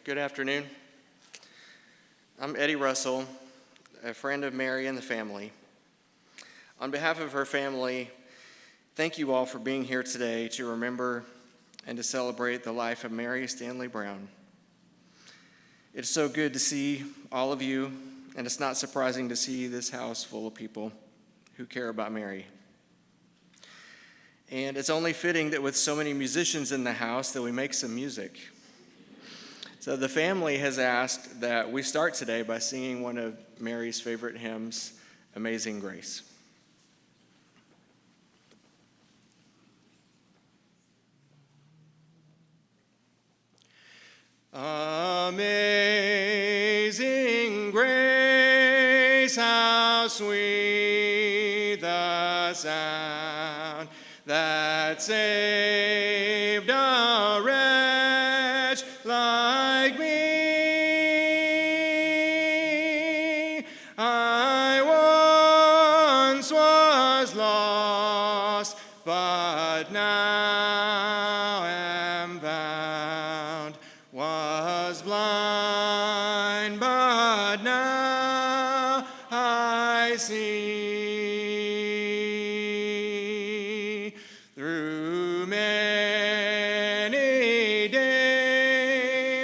Good afternoon. I'm Eddy Russell, a friend of Mary and the family. On behalf of her family, thank you all for being here today to remember and to celebrate the life of Mary Standlee Brown. It's so good to see all of you, and it's not surprising to see this house full of people who care about Mary. And it's only fitting that with so many musicians in the house that we make some music. So the family has asked that we start today by singing one of Mary's favorite hymns, Amazing Grace. Amazing grace, how sweet the sound that saved a wretch like me. I once was lost, but now am found. Was blind, but now I see. Through many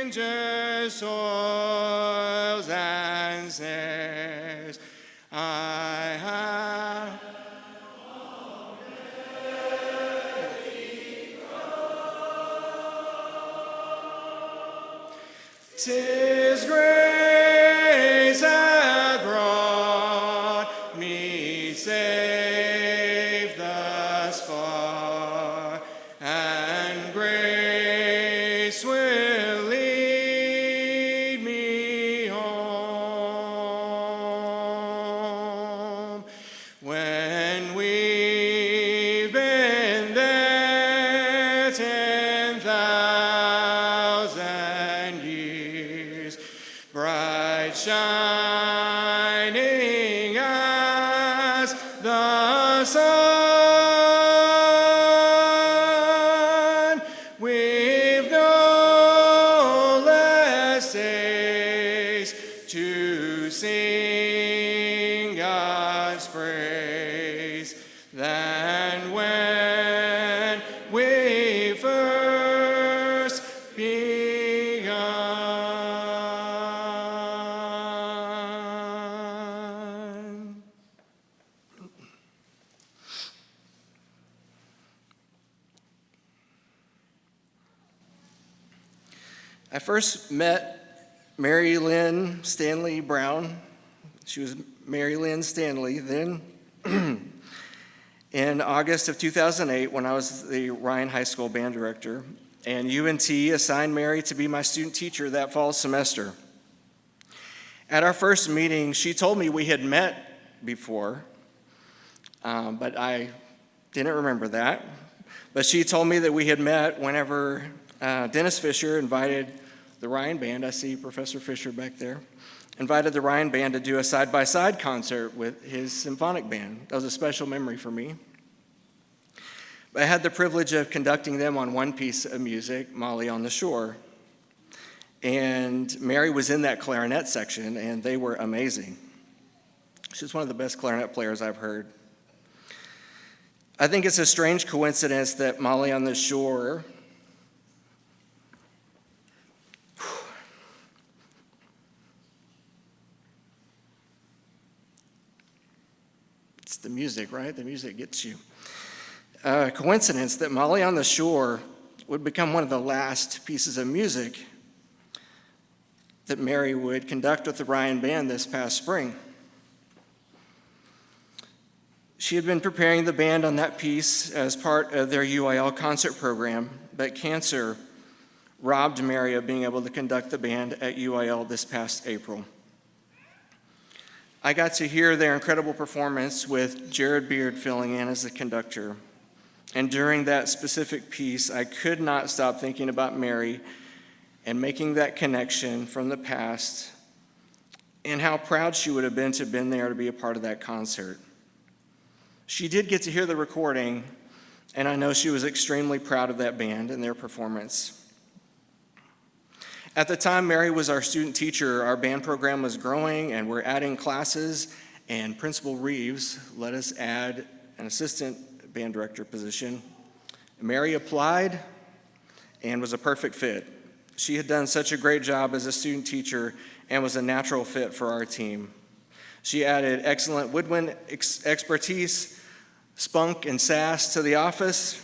dangers, toils, and snares, I have already grown. 'Tis grace hath brought me safe thus far, and grace will lead me home. When we've been there 10,000 years, bright shining as the sun, we've no less days to sing God's praise than when we first begun. I first met Mary Lynn Standlee Brown. She was Mary Lynn Standlee then in August of 2008 when I was the Ryan High School band director, and UNT assigned Mary to be my student teacher that fall semester. At our first meeting, she told me we had met before, but I didn't remember that. But she told me that we had met whenever Dennis Fisher invited the Ryan Band, I see Professor Fisher back there, invited the Ryan Band to do a side-by-side concert with his symphonic band. That was a special memory for me. I had the privilege of conducting them on one piece of music, Molly on the Shore. And Mary was in that clarinet section, and they were amazing. She's one of the best clarinet players I've heard. I think it's a strange coincidence that Molly on the Shore it's the music, right? The music gets you. Coincidence that Molly on the Shore would become one of the last pieces of music that Mary would conduct with the Ryan Band this past spring. She had been preparing the band on that piece as part of their UIL concert program, but cancer robbed Mary of being able to conduct the band at UIL this past April. I got to hear their incredible performance with Jared Beard filling in as the conductor. And during that specific piece, I could not stop thinking about Mary and making that connection from the past and how proud she would have been to have been there to be a part of that concert. She did get to hear the recording, and I know she was extremely proud of that band and their performance. At the time Mary was our student teacher, our band program was growing and we're adding classes, and Principal Reeves let us add an assistant band director position. Mary applied and was a perfect fit. She had done such a great job as a student teacher and was a natural fit for our team. She added excellent woodwind expertise, spunk and sass to the office,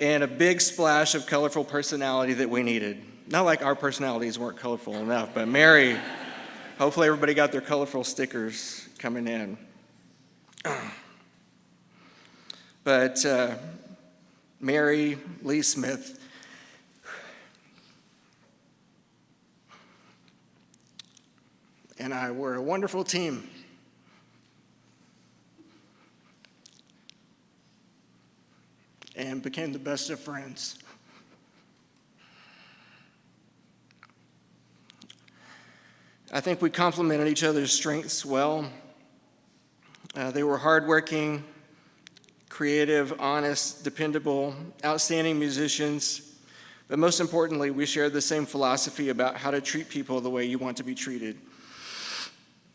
and a big splash of colorful personality that we needed. Not like our personalities weren't colorful enough, but Mary, hopefully everybody got their colorful stickers coming in. But Mary Lee Smith and I were a wonderful team. And became the best of friends. I think we complemented each other's strengths well. They were hardworking, creative, honest, dependable, outstanding musicians. But most importantly, we shared the same philosophy about how to treat people the way you want to be treated.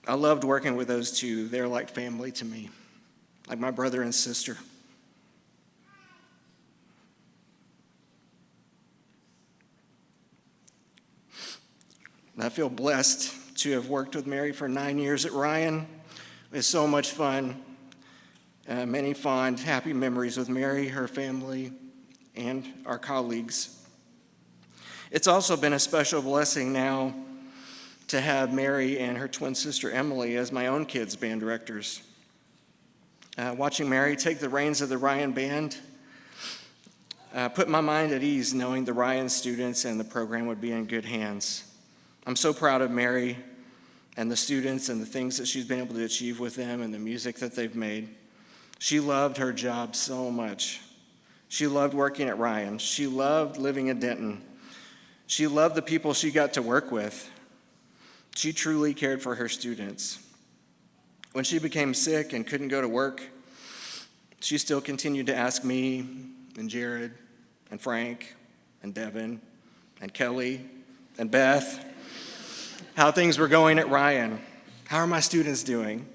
I loved working with those two. They're like family to me, like my brother and sister. I feel blessed to have worked with Mary for 9 years at Ryan. It was so much fun. Many fond, happy memories with Mary, her family, and our colleagues. It's also been a special blessing now to have Mary and her twin sister Emily as my own kids' band directors. Watching Mary take the reins of the Ryan band put my mind at ease knowing the Ryan students and the program would be in good hands. I'm so proud of Mary and the students and the things that she's been able to achieve with them and the music that they've made. She loved her job so much. She loved working at Ryan. She loved living in Denton. She loved the people she got to work with. She truly cared for her students. When she became sick and couldn't go to work, she still continued to ask me and Jared and Frank and Devin and Kelly and Beth how things were going at Ryan. How are my students doing?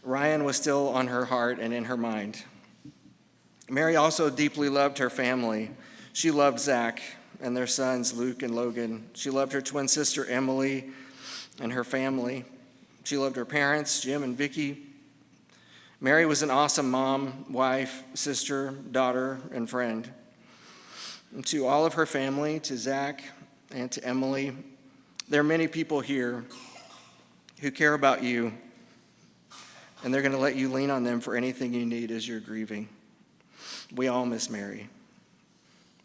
Ryan was still on her heart and in her mind. Mary also deeply loved her family. She loved Zach and their sons, Luke and Logan. She loved her twin sister, Emily, and her family. She loved her parents, Jim and Vickie. Mary was an awesome mom, wife, sister, daughter, and friend. And to all of her family, to Zach and to Emily, there are many people here who care about you, and they're going to let you lean on them for anything you need as you're grieving. We all miss Mary.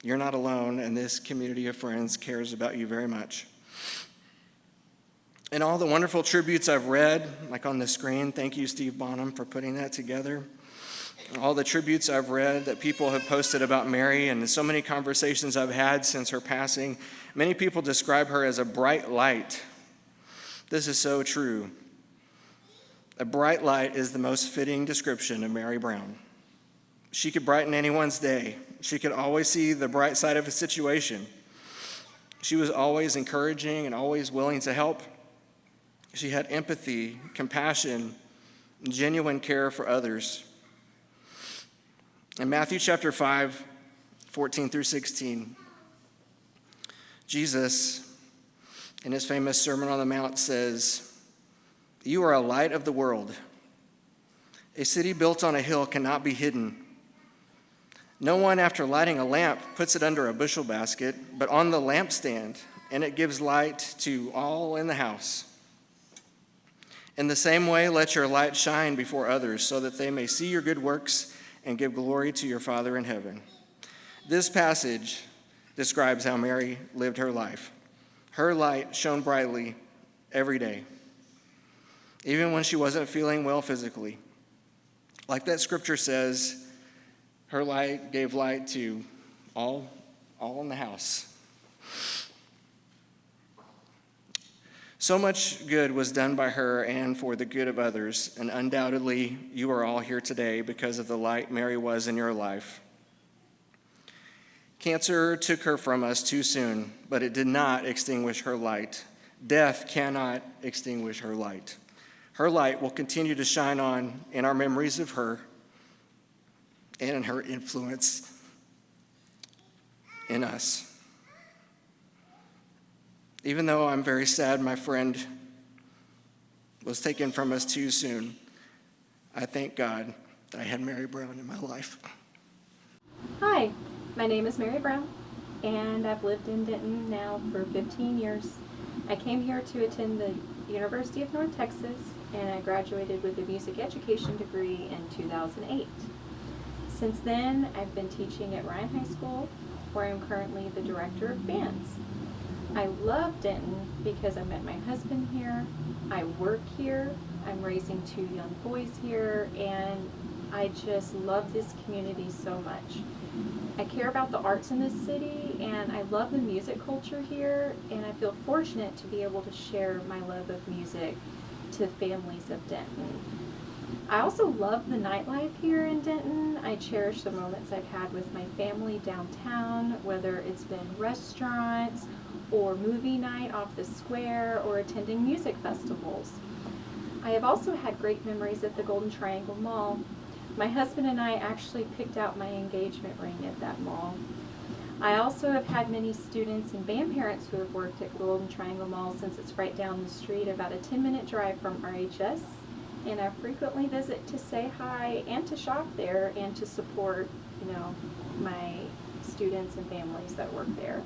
You're not alone, and this community of friends cares about you very much. And all the wonderful tributes I've read, like on the screen, thank you, Steve Bonham, for putting that together. All the tributes I've read that people have posted about Mary, and so many conversations I've had since her passing, many people describe her as a bright light. This is so true. A bright light is the most fitting description of Mary Brown. She could brighten anyone's day. She could always see the bright side of a situation. She was always encouraging and always willing to help. She had empathy, compassion, and genuine care for others. In Matthew chapter 5, 14 through 16, Jesus, in his famous Sermon on the Mount, says, "You are a light of the world. A city built on a hill cannot be hidden. No one, after lighting a lamp, puts it under a bushel basket, but on the lampstand, and it gives light to all in the house. In the same way, let your light shine before others, so that they may see your good works and give glory to your Father in heaven." This passage describes how Mary lived her life. Her light shone brightly every day, even when she wasn't feeling well physically. Like that scripture says, her light gave light to all in the house. So much good was done by her and for the good of others, and undoubtedly you are all here today because of the light Mary was in your life. Cancer took her from us too soon, but it did not extinguish her light. Death cannot extinguish her light. Her light will continue to shine on in our memories of her and in her influence in us. Even though I'm very sad my friend was taken from us too soon, I thank God that I had Mary Brown in my life. Hi, my name is Mary Brown, and I've lived in Denton now for 15 years. I came here to attend the University of North Texas, and I graduated with a music education degree in 2008. Since then, I've been teaching at Ryan High School, where I'm currently the director of bands. I love Denton because I met my husband here, I work here, I'm raising 2 young boys here, and I just love this community so much. I care about the arts in this city, and I love the music culture here, and I feel fortunate to be able to share my love of music to families of Denton. I also love the nightlife here in Denton. I cherish the moments I've had with my family downtown, whether it's been restaurants or movie night off the square or attending music festivals. I have also had great memories at the Golden Triangle Mall. My husband and I actually picked out my engagement ring at that mall. I also have had many students and band parents who have worked at Golden Triangle Mall since it's right down the street, about a 10-minute drive from RHS, and I frequently visit to say hi and to shop there and to support, my students and families that work there.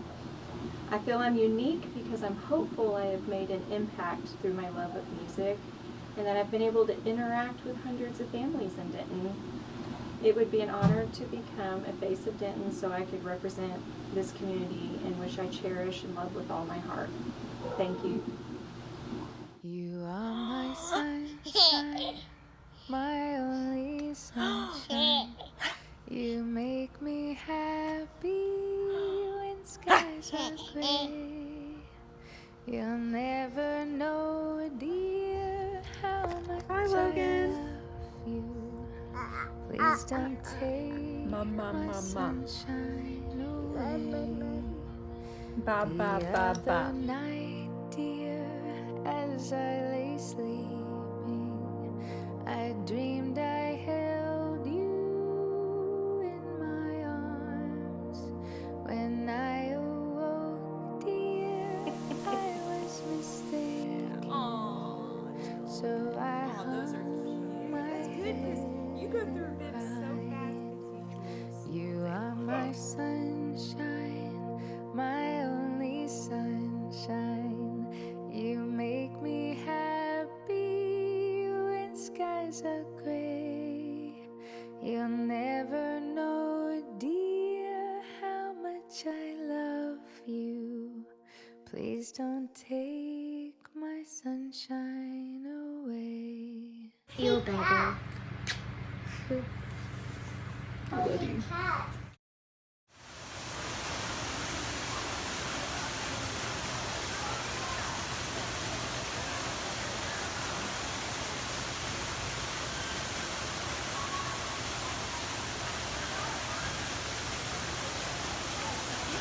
I feel I'm unique because I'm hopeful I have made an impact through my love of music, and that I've been able to interact with hundreds of families in Denton. It would be an honor to become a face of Denton so I could represent this community in which I cherish and love with all my heart. Thank you. You are my sunshine, my only sunshine. You make me happy when skies are gray. You'll never know, dear, how much Hi, I Logan. love you. Please don't take my sunshine away. Ba ba The ba other ba. night, dear, as I lay sleeping, I dreamed I held you in my arms. When I awoke, dear, I was mistaken. So I hung my head. You go through this so fast. You are my sunshine, my only sunshine. You make me happy when skies are gray. You'll never know, dear, how much I love you. Please don't take my sunshine away. Feel better. He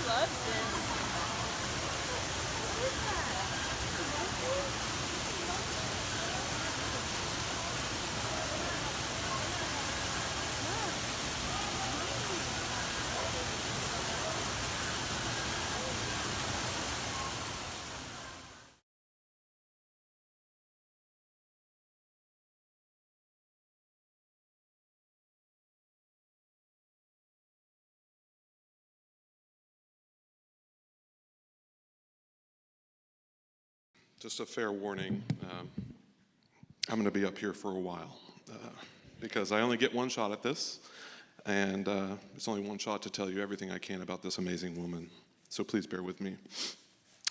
loves this. Just a fair warning, I'm going to be up here for a while because I only get one shot at this, and it's only one shot to tell you everything I can about this amazing woman. So please bear with me.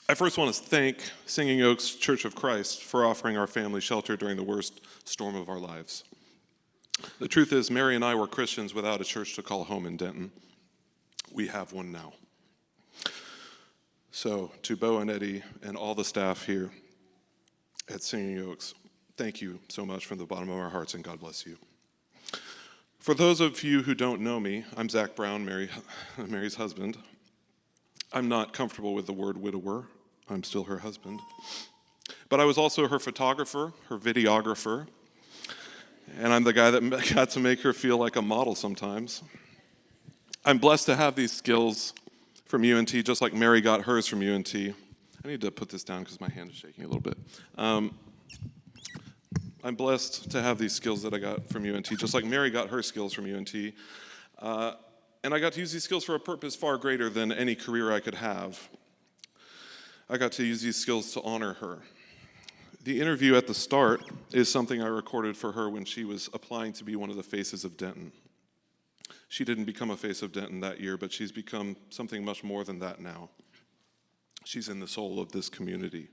I first want to thank Singing Oaks Church of Christ for offering our family shelter during the worst storm of our lives. The truth is, Mary and I were Christians without a church to call home in Denton. We have one now. So, to Bo and Eddie and all the staff here at Singing Oaks, thank you so much from the bottom of our hearts, and God bless you. For those of you who don't know me, I'm Zach Brown, Mary's husband. I'm not comfortable with the word widower. I'm still her husband. But I was also her photographer, her videographer, and I'm the guy that got to make her feel like a model sometimes. I'm blessed to have these skills from UNT, just like Mary got hers from UNT. I need to put this down because my hand is shaking a little bit. I'm blessed to have these skills that I got from UNT, just like Mary got her skills from UNT. And I got to use these skills for a purpose far greater than any career I could have. I got to use these skills to honor her. The interview at the start is something I recorded for her when she was applying to be one of the faces of Denton. She didn't become a face of Denton that year, but she's become something much more than that now. She's in the soul of this community.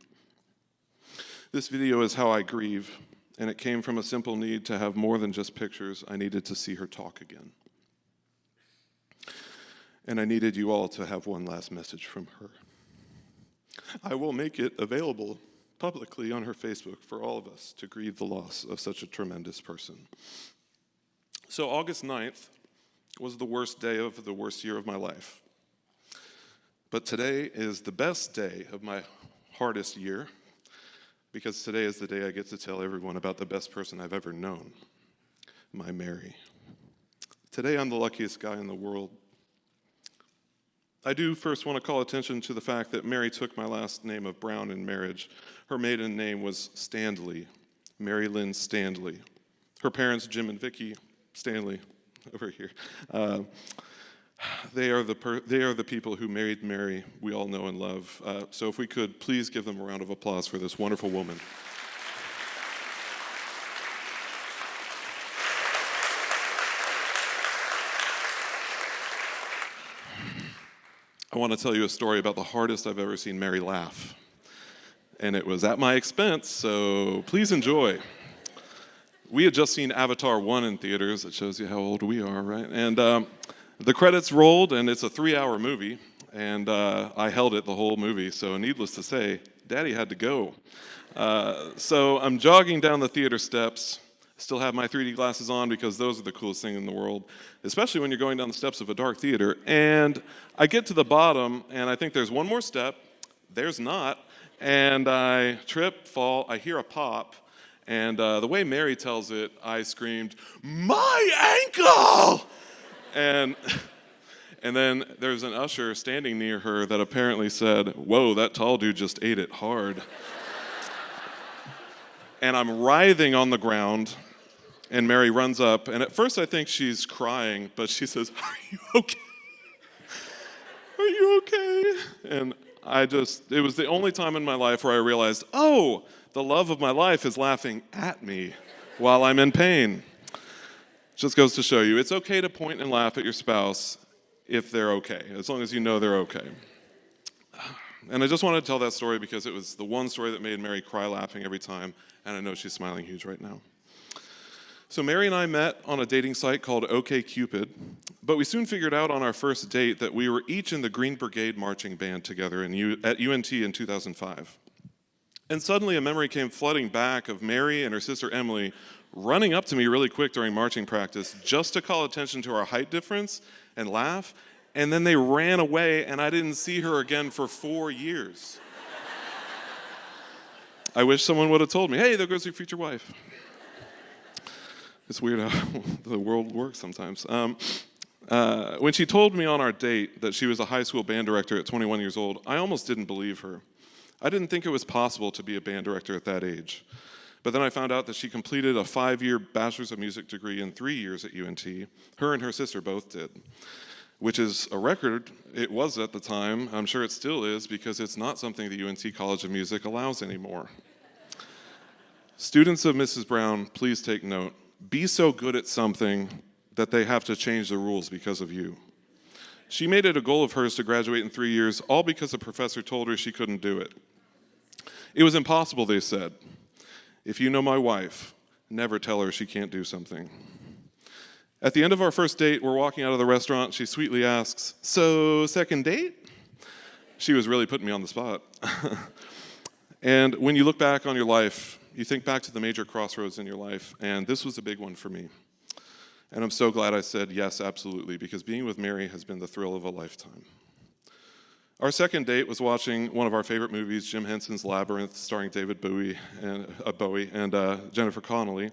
This video is how I grieve, and it came from a simple need to have more than just pictures. I needed to see her talk again. And I needed you all to have one last message from her. I will make it available publicly on her Facebook for all of us to grieve the loss of such a tremendous person. So August 9th was the worst day of the worst year of my life. But today is the best day of my hardest year, because today is the day I get to tell everyone about the best person I've ever known, my Mary. Today I'm the luckiest guy in the world. I do first want to call attention to the fact that Mary took my last name of Brown in marriage. Her maiden name was Standlee, Mary Lynn Standlee. Her parents, Jim and Vickie Standlee, over here. They are the people who married Mary, we all know and love. So if we could, please give them a round of applause for this wonderful woman. I want to tell you a story about the hardest I've ever seen Mary laugh. And it was at my expense, so please enjoy. We had just seen Avatar 1 in theaters. It shows you how old we are, right? And the credits rolled, and it's a 3-hour movie. And I held it the whole movie, so needless to say, Daddy had to go. So I'm jogging down the theater steps. Still have my 3D glasses on because those are the coolest thing in the world, especially when you're going down the steps of a dark theater. And I get to the bottom, and I think there's one more step. There's not. And I trip, fall, I hear a pop, and the way Mary tells it, I screamed, "My ankle!" And then there's an usher standing near her that apparently said, "Whoa, that tall dude just ate it hard." And I'm writhing on the ground, and Mary runs up, and at first I think she's crying, but she says, "Are you okay? Are you okay?" And it was the only time in my life where I realized, oh, the love of my life is laughing at me while I'm in pain. Just goes to show you, it's okay to point and laugh at your spouse if they're okay, as long as you know they're okay. And I just wanted to tell that story because it was the one story that made Mary cry laughing every time, and I know she's smiling huge right now. So Mary and I met on a dating site called OkCupid, but we soon figured out on our first date that we were each in the Green Brigade marching band together at UNT in 2005. And suddenly a memory came flooding back of Mary and her sister Emily running up to me really quick during marching practice just to call attention to our height difference and laugh, and then they ran away and I didn't see her again for 4 years. I wish someone would have told me, "Hey, there goes your future wife." It's weird how the world works sometimes. When she told me on our date that she was a high school band director at 21 years old, I almost didn't believe her. I didn't think it was possible to be a band director at that age. But then I found out that she completed a 5-year Bachelor's of Music degree in 3 years at UNT. Her and her sister both did, which is a record. It was at the time. I'm sure it still is because it's not something the UNT College of Music allows anymore. Students of Mrs. Brown, please take note. Be so good at something that they have to change the rules because of you. She made it a goal of hers to graduate in 3 years, all because a professor told her she couldn't do it. It was impossible, they said. If you know my wife, never tell her she can't do something. At the end of our first date, we're walking out of the restaurant. She sweetly asks, "So, second date?" She was really putting me on the spot. And when you look back on your life, you think back to the major crossroads in your life, and this was a big one for me. And I'm so glad I said yes, absolutely, because being with Mary has been the thrill of a lifetime. Our second date was watching one of our favorite movies, Jim Henson's Labyrinth, starring David Bowie and Jennifer Connelly.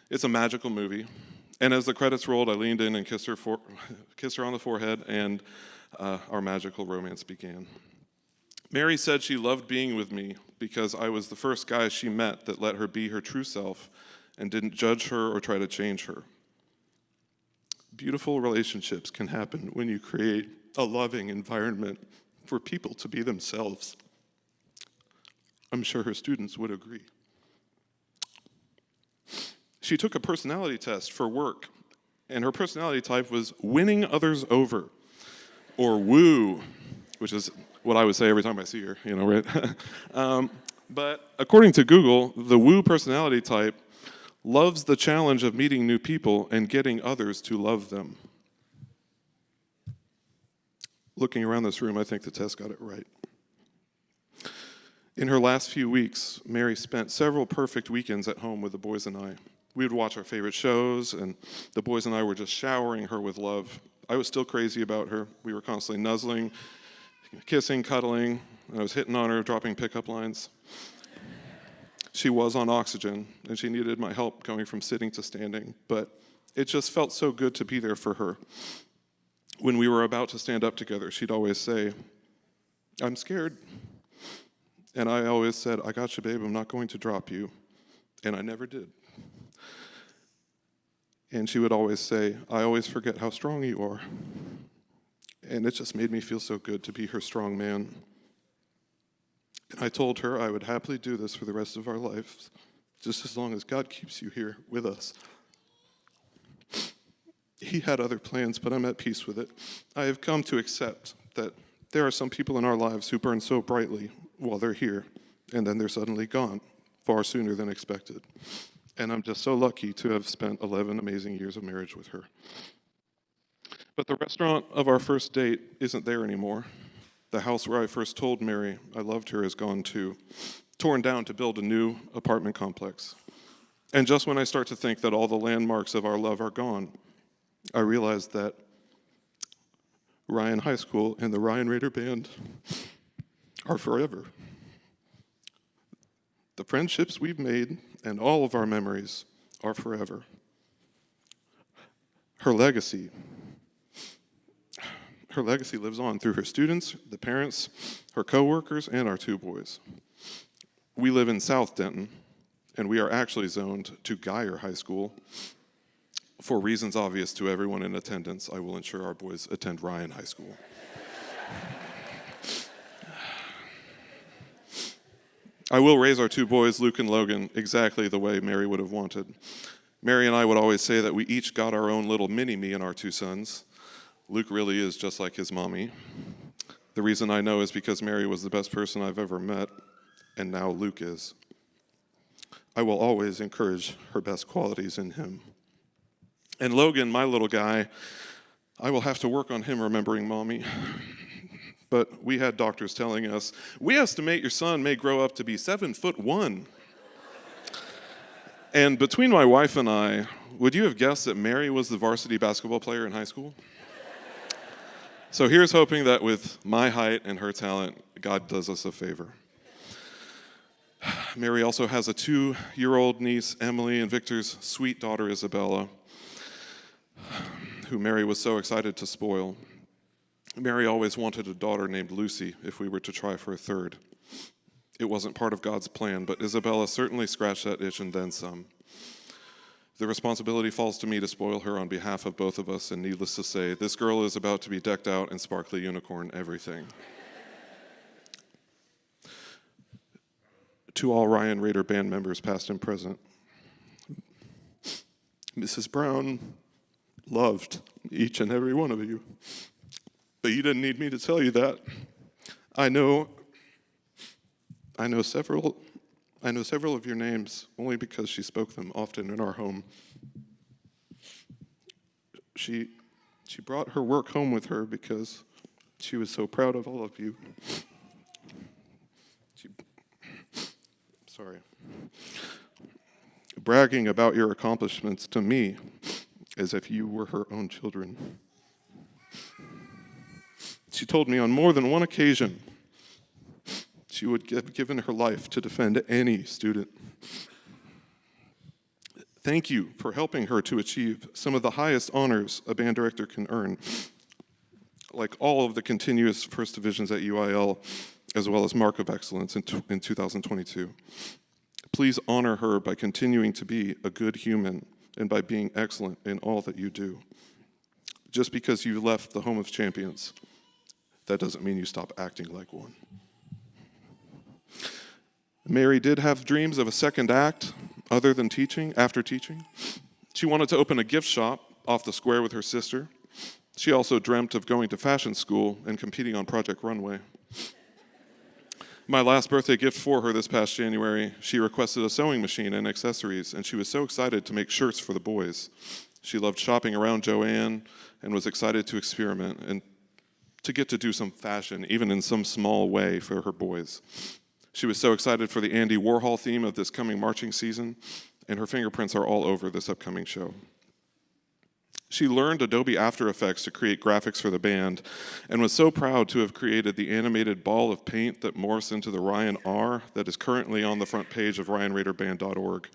It's a magical movie. And as the credits rolled, I leaned in and kissed her on the forehead, and our magical romance began. Mary said she loved being with me because I was the first guy she met that let her be her true self and didn't judge her or try to change her. Beautiful relationships can happen when you create a loving environment for people to be themselves. I'm sure her students would agree. She took a personality test for work, and her personality type was winning others over, or woo, which is what I would say every time I see her, right? But according to Google, the woo personality type loves the challenge of meeting new people and getting others to love them. Looking around this room, I think the test got it right. In her last few weeks, Mary spent several perfect weekends at home with the boys and I. We would watch our favorite shows, and the boys and I were just showering her with love. I was still crazy about her. We were constantly nuzzling, kissing, cuddling. I was hitting on her, dropping pickup lines. She was on oxygen, and she needed my help going from sitting to standing, but it just felt so good to be there for her. When we were about to stand up together, she'd always say, "I'm scared." And I always said, "I got you, babe, I'm not going to drop you." And I never did. And she would always say, "I always forget how strong you are." And it just made me feel so good to be her strong man. And I told her I would happily do this for the rest of our lives, just as long as God keeps you here with us. He had other plans, but I'm at peace with it. I have come to accept that there are some people in our lives who burn so brightly while they're here, and then they're suddenly gone, far sooner than expected. And I'm just so lucky to have spent 11 amazing years of marriage with her. But the restaurant of our first date isn't there anymore. The house where I first told Mary I loved her is gone too, torn down to build a new apartment complex. And just when I start to think that all the landmarks of our love are gone, I realize that Ryan High School and the Ryan Raider Band are forever. The friendships we've made and all of our memories are forever. Her legacy lives on through her students, the parents, her coworkers, and our two boys. We live in South Denton, and we are actually zoned to Geyer High School. For reasons obvious to everyone in attendance, I will ensure our boys attend Ryan High School. I will raise our two boys, Luke and Logan, exactly the way Mary would have wanted. Mary and I would always say that we each got our own little mini-me in our two sons. Luke really is just like his mommy. The reason I know is because Mary was the best person I've ever met, and now Luke is. I will always encourage her best qualities in him. And Logan, my little guy, I will have to work on him remembering mommy. But we had doctors telling us, "We estimate your son may grow up to be 7'1". And between my wife and I, would you have guessed that Mary was the varsity basketball player in high school? So here's hoping that with my height and her talent, God does us a favor. Mary also has a 2-year-old niece, Emily, and Victor's sweet daughter, Isabella, who Mary was so excited to spoil. Mary always wanted a daughter named Lucy if we were to try for a third. It wasn't part of God's plan, but Isabella certainly scratched that itch and then some. The responsibility falls to me to spoil her on behalf of both of us, and needless to say, this girl is about to be decked out in sparkly unicorn everything. To all Ryan Raider Band members, past and present, Mrs. Brown loved each and every one of you, but you didn't need me to tell you that. I know several of your names only because she spoke them often in our home. She brought her work home with her because she was so proud of all of you. Bragging about your accomplishments to me as if you were her own children. She told me on more than one occasion she would have given her life to defend any student. Thank you for helping her to achieve some of the highest honors a band director can earn, like all of the continuous first divisions at UIL, as well as Mark of Excellence in 2022. Please honor her by continuing to be a good human and by being excellent in all that you do. Just because you left the home of champions, that doesn't mean you stop acting like one. Mary did have dreams of a second act other than teaching, after teaching. She wanted to open a gift shop off the square with her sister. She also dreamt of going to fashion school and competing on Project Runway. My last birthday gift for her this past January, she requested a sewing machine and accessories, and she was so excited to make shirts for the boys. She loved shopping around Joann and was excited to experiment and to get to do some fashion, even in some small way, for her boys. She was so excited for the Andy Warhol theme of this coming marching season, and her fingerprints are all over this upcoming show. She learned Adobe After Effects to create graphics for the band and was so proud to have created the animated ball of paint that morphs into the Ryan R that is currently on the front page of RyanRaiderBand.org.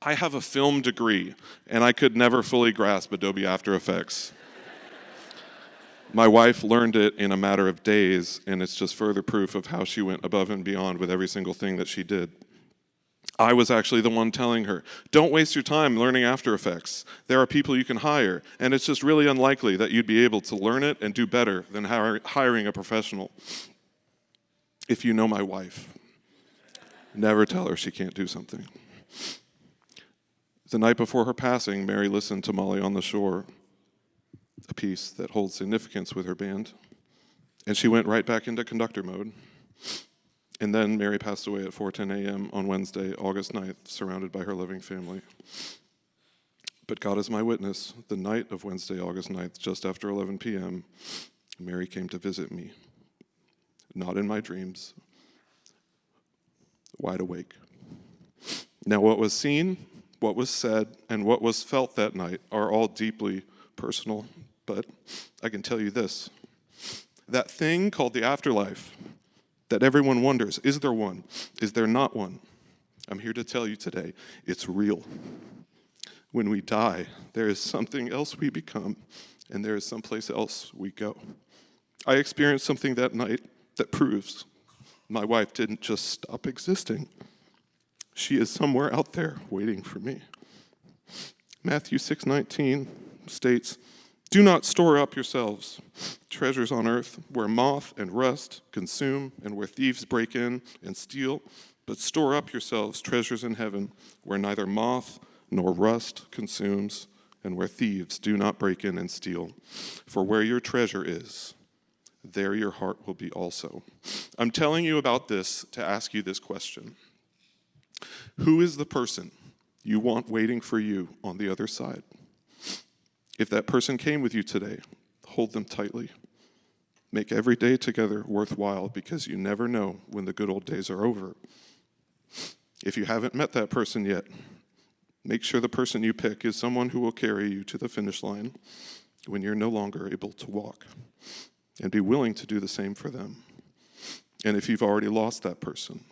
I have a film degree, and I could never fully grasp Adobe After Effects. My wife learned it in a matter of days, and it's just further proof of how she went above and beyond with every single thing that she did. I was actually the one telling her, don't waste your time learning After Effects. There are people you can hire, and it's just really unlikely that you'd be able to learn it and do better than hiring a professional. If you know my wife, never tell her she can't do something. The night before her passing, Mary listened to Molly on the Shore, a piece that holds significance with her band, and she went right back into conductor mode. And then Mary passed away at 4:10 a.m. on Wednesday, August 9th, surrounded by her loving family. But God is my witness, the night of Wednesday, August 9th, just after 11 p.m., Mary came to visit me. Not in my dreams, wide awake. Now, what was seen, what was said, and what was felt that night are all deeply personal, but I can tell you this. That thing called the afterlife, that everyone wonders, is there one? Is there not one? I'm here to tell you today, it's real. When we die, there is something else we become, and there is someplace else we go. I experienced something that night that proves my wife didn't just stop existing. She is somewhere out there waiting for me. Matthew 6:19 states, do not store up yourselves treasures on earth where moth and rust consume and where thieves break in and steal, but store up yourselves treasures in heaven where neither moth nor rust consumes and where thieves do not break in and steal. For where your treasure is, there your heart will be also. I'm telling you about this to ask you this question. Who is the person you want waiting for you on the other side? If that person came with you today, hold them tightly. Make every day together worthwhile because you never know when the good old days are over. If you haven't met that person yet, make sure the person you pick is someone who will carry you to the finish line when you're no longer able to walk, and be willing to do the same for them. And if you've already lost that person,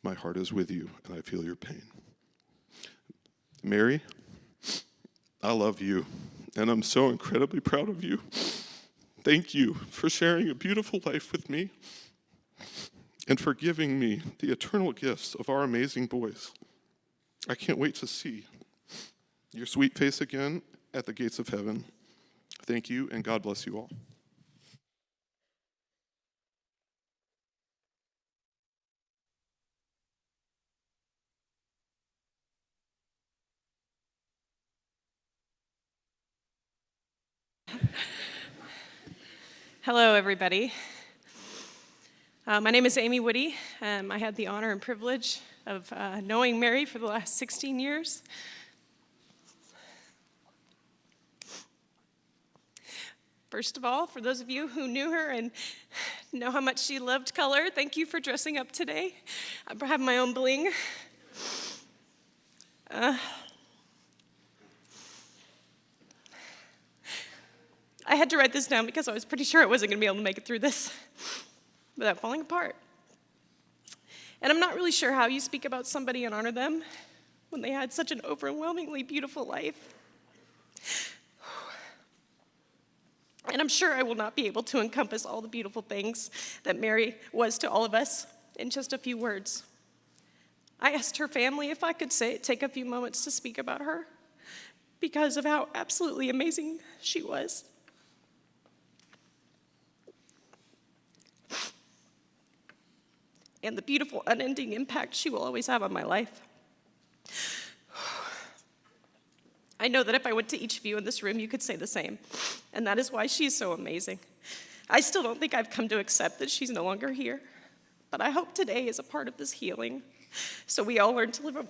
my heart is with you and I feel your pain. Mary, I love you, and I'm so incredibly proud of you. Thank you for sharing a beautiful life with me and for giving me the eternal gifts of our amazing boys. I can't wait to see your sweet face again at the gates of heaven. Thank you, and God bless you all. Hello, everybody. My name is Amy Woody. I had the honor and privilege of knowing Mary for the last 16 years. First of all, for those of you who knew her and know how much she loved color, thank you for dressing up today. I have my own bling. I had to write this down because I was pretty sure I wasn't going to be able to make it through this without falling apart. And I'm not really sure how you speak about somebody and honor them when they had such an overwhelmingly beautiful life. And I'm sure I will not be able to encompass all the beautiful things that Mary was to all of us in just a few words. I asked her family if I could take a few moments to speak about her because of how absolutely amazing she was. And the beautiful, unending impact she will always have on my life. I know that if I went to each of you in this room, you could say the same, and that is why she's so amazing. I still don't think I've come to accept that she's no longer here, but I hope today is a part of this healing, so we all learn to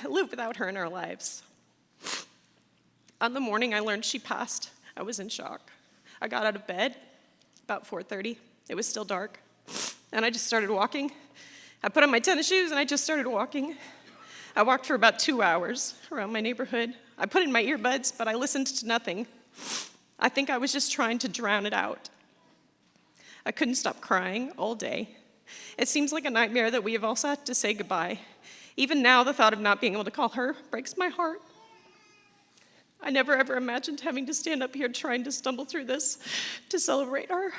live without her in our lives. On the morning I learned she passed, I was in shock. I got out of bed about 4:30. It was still dark. And I just started walking. I put on my tennis shoes and I just started walking. I walked for about 2 hours around my neighborhood. I put in my earbuds, but I listened to nothing. I think I was just trying to drown it out. I couldn't stop crying all day. It seems like a nightmare that we have all had to say goodbye. Even now, the thought of not being able to call her breaks my heart. I never ever imagined having to stand up here trying to stumble through this to celebrate her.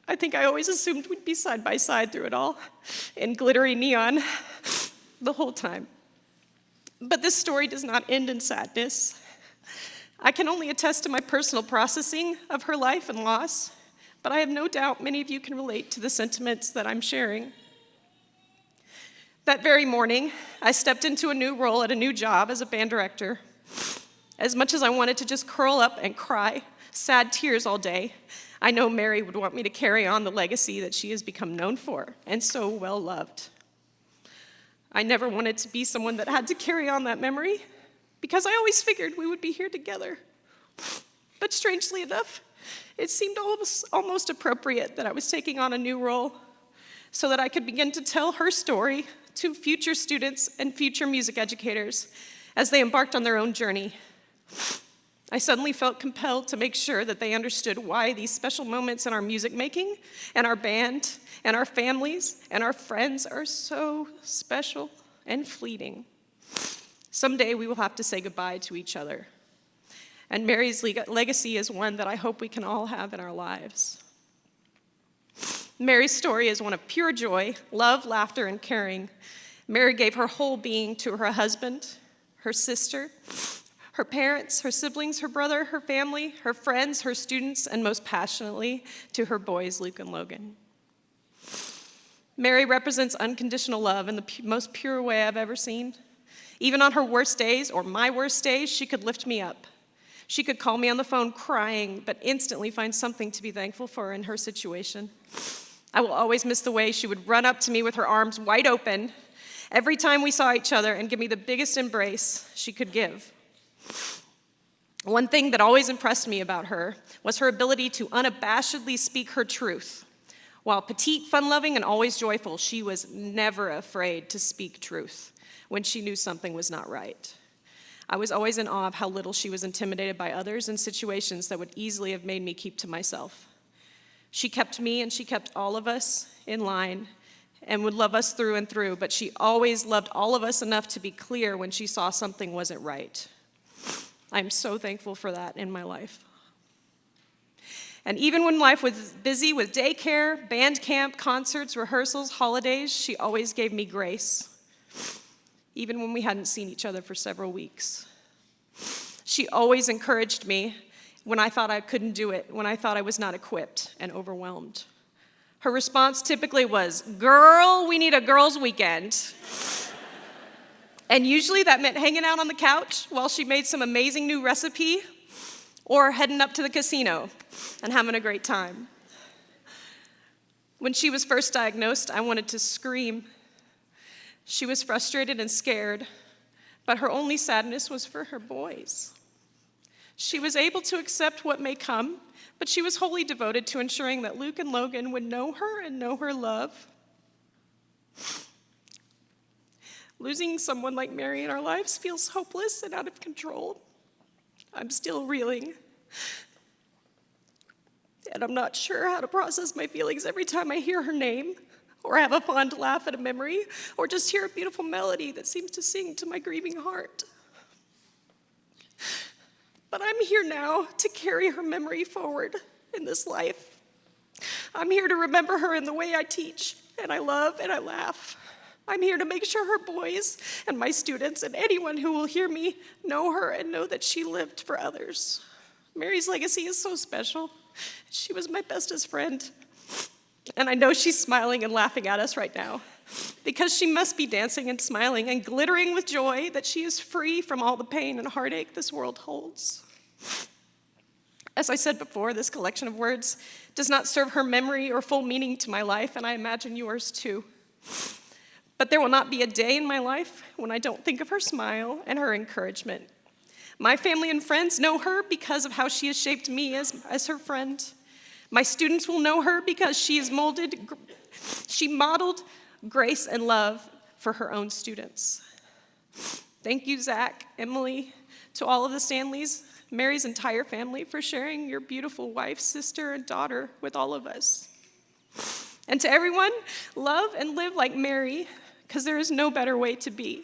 I think I always assumed we'd be side by side through it all, in glittery neon, the whole time. But this story does not end in sadness. I can only attest to my personal processing of her life and loss, but I have no doubt many of you can relate to the sentiments that I'm sharing. That very morning, I stepped into a new role at a new job as a band director. As much as I wanted to just curl up and cry sad tears all day, I know Mary would want me to carry on the legacy that she has become known for and so well loved. I never wanted to be someone that had to carry on that memory because I always figured we would be here together. But strangely enough, it seemed almost appropriate that I was taking on a new role so that I could begin to tell her story to future students and future music educators as they embarked on their own journey. I suddenly felt compelled to make sure that they understood why these special moments in our music making and our band and our families and our friends are so special and fleeting. Someday we will have to say goodbye to each other. And Mary's legacy is one that I hope we can all have in our lives. Mary's story is one of pure joy, love, laughter, and caring. Mary gave her whole being to her husband, her sister, her parents, her siblings, her brother, her family, her friends, her students, and most passionately to her boys, Luke and Logan. Mary represents unconditional love in the most pure way I've ever seen. Even on her worst days, or my worst days, she could lift me up. She could call me on the phone crying, but instantly find something to be thankful for in her situation. I will always miss the way she would run up to me with her arms wide open every time we saw each other and give me the biggest embrace she could give. One thing that always impressed me about her was her ability to unabashedly speak her truth. While petite, fun-loving, and always joyful, she was never afraid to speak truth when she knew something was not right. I was always in awe of how little she was intimidated by others in situations that would easily have made me keep to myself. She kept me and she kept all of us in line and would love us through and through, but she always loved all of us enough to be clear when she saw something wasn't right. I'm so thankful for that in my life. And even when life was busy with daycare, band camp, concerts, rehearsals, holidays, she always gave me grace, even when we hadn't seen each other for several weeks. She always encouraged me when I thought I couldn't do it, when I thought I was not equipped and overwhelmed. Her response typically was, "Girl, we need a girls' weekend." And usually that meant hanging out on the couch while she made some amazing new recipe or heading up to the casino and having a great time. When she was first diagnosed, I wanted to scream. She was frustrated and scared, but her only sadness was for her boys. She was able to accept what may come, but she was wholly devoted to ensuring that Luke and Logan would know her and know her love. Losing someone like Mary in our lives feels hopeless and out of control. I'm still reeling. And I'm not sure how to process my feelings every time I hear her name, or have a fond laugh at a memory, or just hear a beautiful melody that seems to sing to my grieving heart. But I'm here now to carry her memory forward in this life. I'm here to remember her in the way I teach, and I love, and I laugh. I'm here to make sure her boys and my students and anyone who will hear me know her and know that she lived for others. Mary's legacy is so special. She was my bestest friend. And I know she's smiling and laughing at us right now, because she must be dancing and smiling and glittering with joy that she is free from all the pain and heartache this world holds. As I said before, this collection of words does not serve her memory or full meaning to my life, and I imagine yours too. But there will not be a day in my life when I don't think of her smile and her encouragement. My family and friends know her because of how she has shaped me as her friend. My students will know her because she modeled grace and love for her own students. Thank you, Zach, Emily, to all of the Standlees, Mary's entire family, for sharing your beautiful wife, sister, and daughter with all of us. And to everyone, love and live like Mary, because there is no better way to be.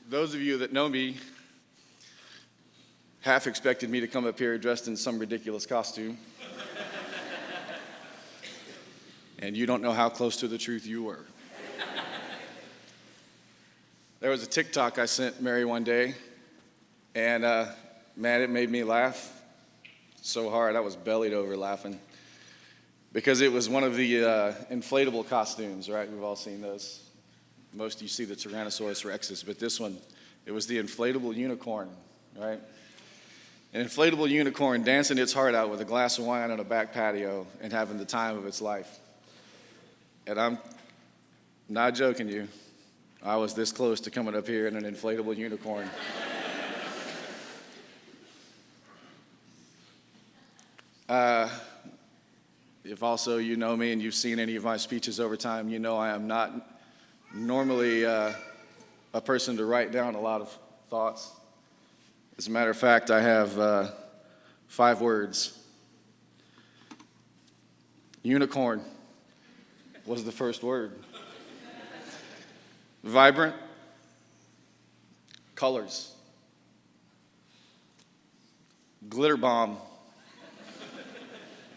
Those of you that know me half expected me to come up here dressed in some ridiculous costume. And you don't know how close to the truth you were. There was a TikTok I sent Mary one day, and man, it made me laugh so hard. I was bellied over laughing, because it was one of the inflatable costumes, right? We've all seen those. Most of you see the Tyrannosaurus Rexes, but this one, it was the inflatable unicorn, right? An inflatable unicorn dancing its heart out with a glass of wine on a back patio and having the time of its life. And I'm not joking you. I was this close to coming up here in an inflatable unicorn. If also you know me and you've seen any of my speeches over time, you know I am not normally a person to write down a lot of thoughts. As a matter of fact, I have 5 words. Unicorn was the first word. Vibrant colors. Glitter bomb.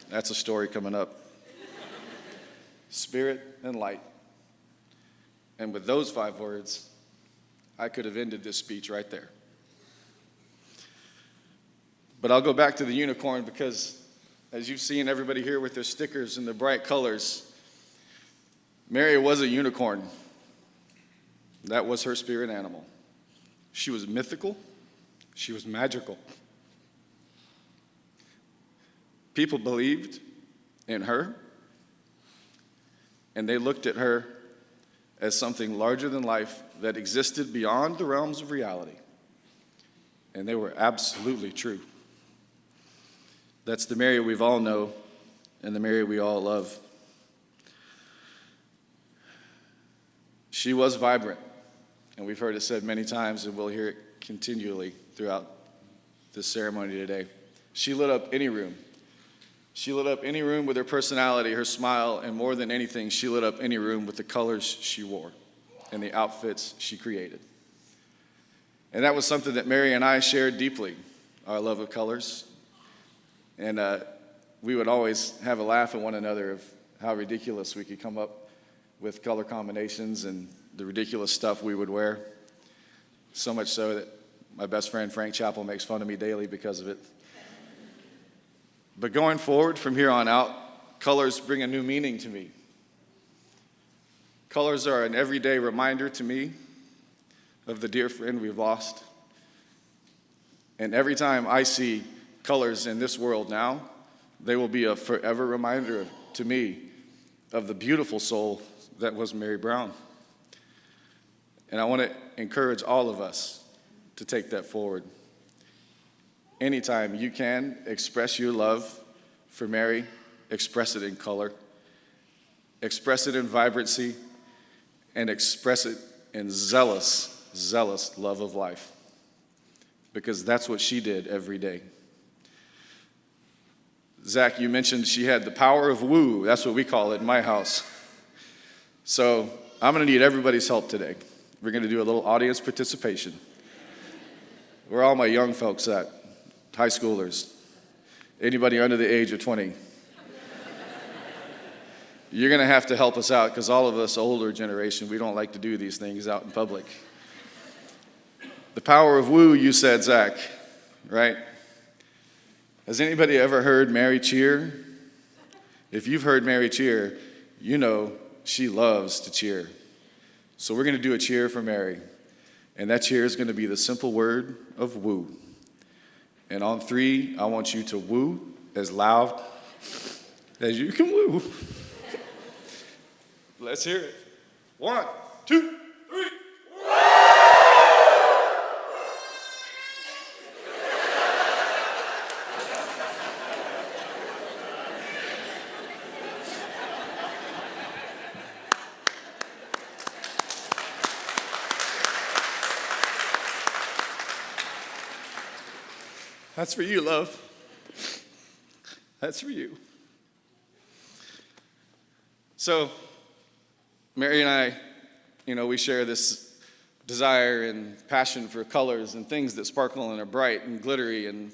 That's a story coming up. Spirit and light. And with those 5 words, I could have ended this speech right there. But I'll go back to the unicorn because, as you've seen everybody here with their stickers and their bright colors, Mary was a unicorn. That was her spirit animal. She was mythical. She was magical. People believed in her, and they looked at her as something larger than life that existed beyond the realms of reality. And they were absolutely true. That's the Mary we've all know and the Mary we all love. She was vibrant, and we've heard it said many times, and we'll hear it continually throughout this ceremony today. She lit up any room. She lit up any room with her personality, her smile, and more than anything, she lit up any room with the colors she wore and the outfits she created. And that was something that Mary and I shared deeply, our love of colors. And we would always have a laugh at one another of how ridiculous we could come up with color combinations and the ridiculous stuff we would wear. So much so that my best friend Frank Chappell makes fun of me daily because of it. But going forward from here on out, colors bring a new meaning to me. Colors are an everyday reminder to me of the dear friend we've lost. And every time I see colors in this world now, they will be a forever reminder to me of the beautiful soul that was Mary Brown. And I want to encourage all of us to take that forward. anytime you can express your love for Mary, express it in color, express it in vibrancy, and express it in zealous love of life. Because that's what she did every day. Zach, you mentioned she had the power of woo. That's what we call it in my house. So I'm going to need everybody's help today. We're going to do a little audience participation. Where are all my young folks at? High schoolers. Anybody under the age of 20? You're going to have to help us out because all of us older generation, we don't like to do these things out in public. The power of woo, you said, Zach, right? Has anybody ever heard Mary cheer? If you've heard Mary cheer, you know she loves to cheer. So we're going to do a cheer for Mary. And that cheer is going to be the simple word of woo. And on 3, I want you to woo as loud as you can woo. Let's hear it. 1, 2, 3. That's for you, love. That's for you. So, Mary and I, we share this desire and passion for colors and things that sparkle and are bright and glittery, and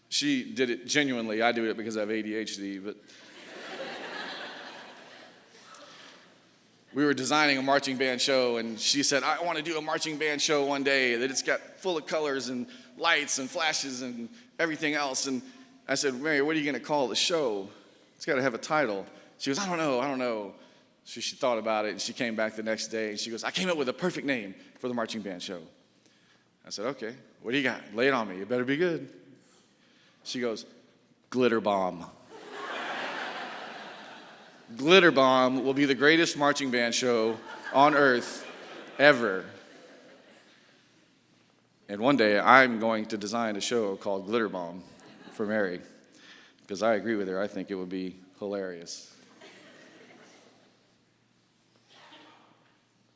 she did it genuinely. I do it because I have ADHD, but we were designing a marching band show, and she said, I want to do a marching band show one day that it's got full of colors and lights and flashes and everything else. And I said, Mary, what are you going to call the show? It's got to have a title. She goes, I don't know. So she thought about it, and she came back the next day, and she goes, I came up with a perfect name for the marching band show. I said, okay, what do you got? Lay it on me. It better be good. She goes, Glitter Bomb. Glitter Bomb will be the greatest marching band show on earth ever. And one day, I'm going to design a show called Glitter Bomb for Mary, because I agree with her. I think it would be hilarious.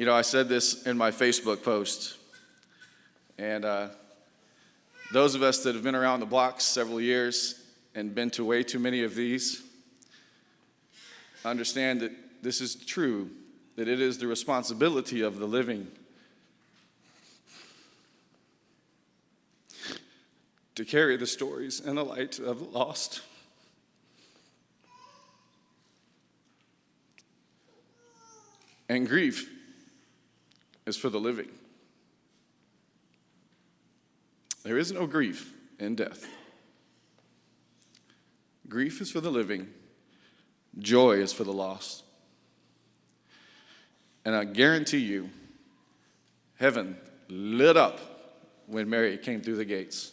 I said this in my Facebook post, and those of us that have been around the block several years and been to way too many of these understand that this is true, that it is the responsibility of the living to carry the stories and the light of the lost. And grief is for the living. There is no grief in death. Grief is for the living. Joy is for the lost. And I guarantee you, heaven lit up when Mary came through the gates.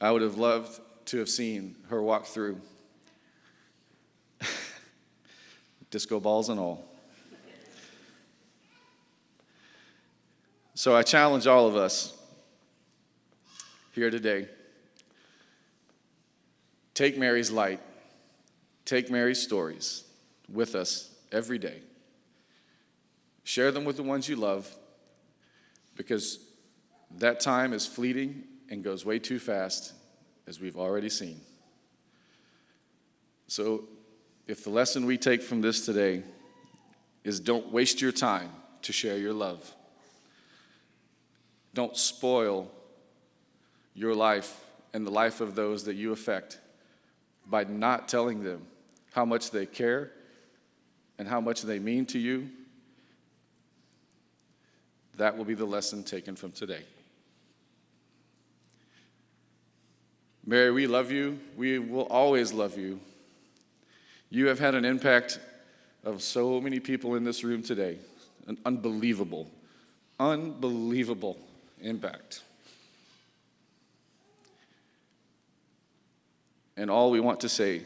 I would have loved to have seen her walk through, disco balls and all. So I challenge all of us here today. Take Mary's light, take Mary's stories with us every day. Share them with the ones you love, because that time is fleeting and goes way too fast, as we've already seen. So if the lesson we take from this today is don't waste your time to share your love. Don't spoil your life and the life of those that you affect by not telling them how much they care and how much they mean to you. That will be the lesson taken from today. Mary, we love you. We will always love you. You have had an impact of so many people in this room today. An unbelievable impact. And all we want to say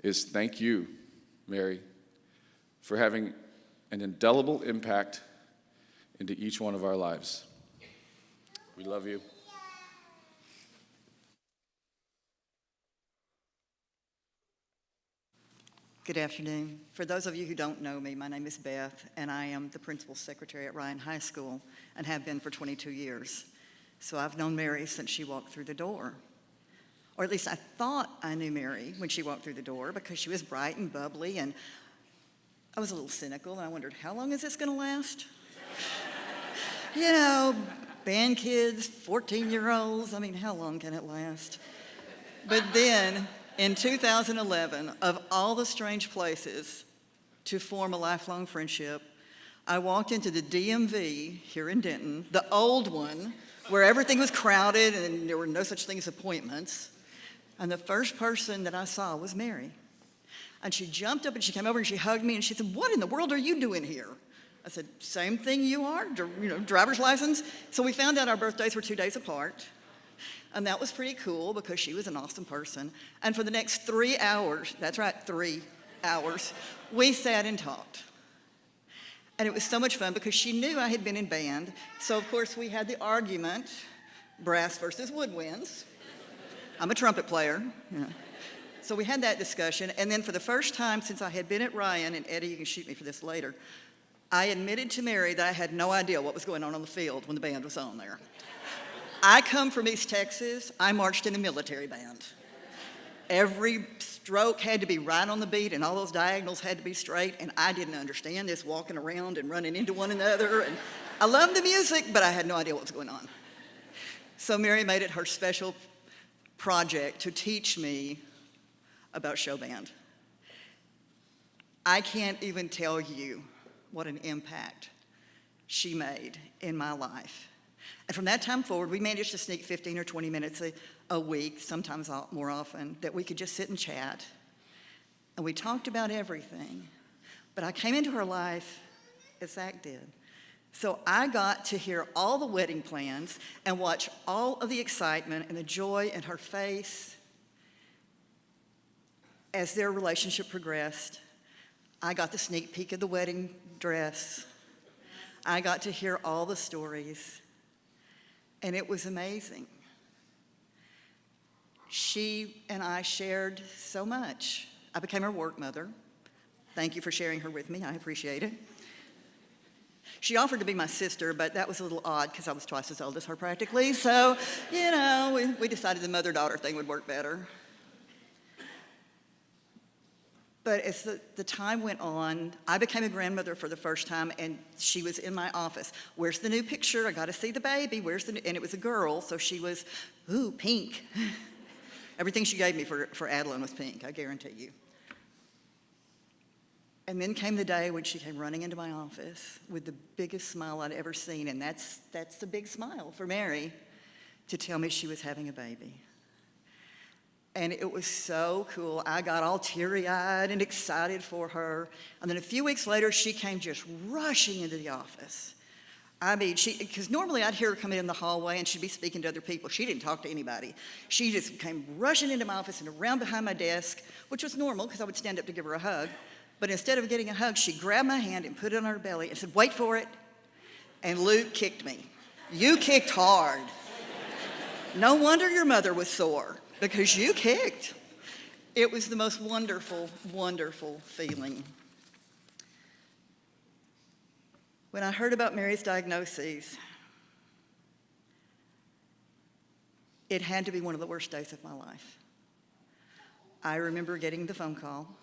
is thank you, Mary, for having an indelible impact into each one of our lives. We love you. Good afternoon. For those of you who don't know me, my name is Beth, and I am the principal secretary at Ryan High School and have been for 22 years. So I've known Mary since she walked through the door. Or at least I thought I knew Mary when she walked through the door because she was bright and bubbly, and I was a little cynical, and I wondered, how long is this going to last? You know, band kids, 14-year-olds, I mean, how long can it last? But then, in 2011, of all the strange places to form a lifelong friendship, I walked into the DMV here in Denton, the old one, where everything was crowded and there were no such thing as appointments. And the first person that I saw was Mary. And she jumped up and she came over and she hugged me and she said, "What in the world are you doing here?" I said, "Same thing you are, driver's license." So we found out our birthdays were 2 days apart. And that was pretty cool because she was an awesome person. And for the next 3 hours, that's right, 3 hours, we sat and talked. And it was so much fun because she knew I had been in band. So of course we had the argument, brass versus woodwinds. I'm a trumpet player. So we had that discussion. And then for the first time since I had been at Ryan, and Eddie, you can shoot me for this later, I admitted to Mary that I had no idea what was going on the field when the band was on there. I come from East Texas. I marched in a military band. Every stroke had to be right on the beat, and all those diagonals had to be straight, and I didn't understand this walking around and running into one another. And I loved the music, but I had no idea what was going on. So Mary made it her special project to teach me about show band. I can't even tell you what an impact she made in my life. And from that time forward, we managed to sneak 15 or 20 minutes a week, sometimes more often, that we could just sit and chat. And we talked about everything. But I came into her life as Zach did. So I got to hear all the wedding plans and watch all of the excitement and the joy in her face as their relationship progressed. I got the sneak peek of the wedding dress. I got to hear all the stories. And it was amazing. She and I shared so much. I became her work mother. Thank you for sharing her with me. I appreciate it. She offered to be my sister, but that was a little odd because I was twice as old as her practically. So, we decided the mother-daughter thing would work better. But as the time went on, I became a grandmother for the first time, and she was in my office. "Where's the new picture? I got to see the baby. And it was a girl, so she was, pink. Everything she gave me for Adeline was pink, I guarantee you. And then came the day when she came running into my office with the biggest smile I'd ever seen, and that's the big smile for Mary, to tell me she was having a baby. And it was so cool. I got all teary-eyed and excited for her. And then a few weeks later, she came just rushing into the office. I mean, because normally I'd hear her come in the hallway and she'd be speaking to other people. She didn't talk to anybody. She just came rushing into my office and around behind my desk, which was normal because I would stand up to give her a hug. But instead of getting a hug, she grabbed my hand and put it on her belly and said, "Wait for it." And Luke kicked me. "You kicked hard. No wonder your mother was sore, because you kicked." It was the most wonderful, wonderful feeling. When I heard about Mary's diagnoses, it had to be one of the worst days of my life. I remember getting the phone call,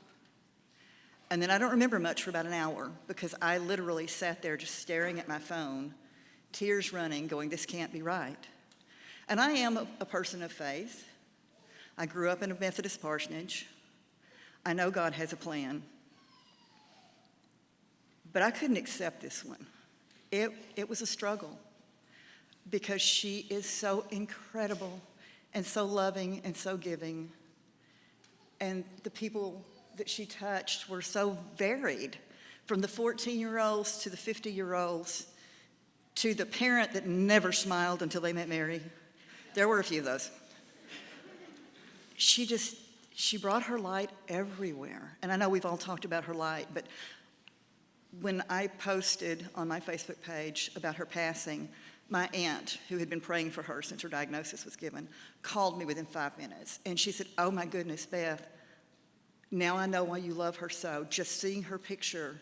and then I don't remember much for about an hour because I literally sat there just staring at my phone, tears running, going, "This can't be right." And I am a person of faith. I grew up in a Methodist parsonage. I know God has a plan. But I couldn't accept this one. It was a struggle because she is so incredible and so loving and so giving. And the people that she touched were so varied, from the 14-year-olds to the 50-year-olds to the parent that never smiled until they met Mary. There were a few of those. She brought her light everywhere. And I know we've all talked about her light, but when I posted on my Facebook page about her passing, My aunt, who had been praying for her since her diagnosis was given, called me within 5 minutes. And she said, "Oh my goodness, Beth, now I know why you love her so. Just seeing her picture,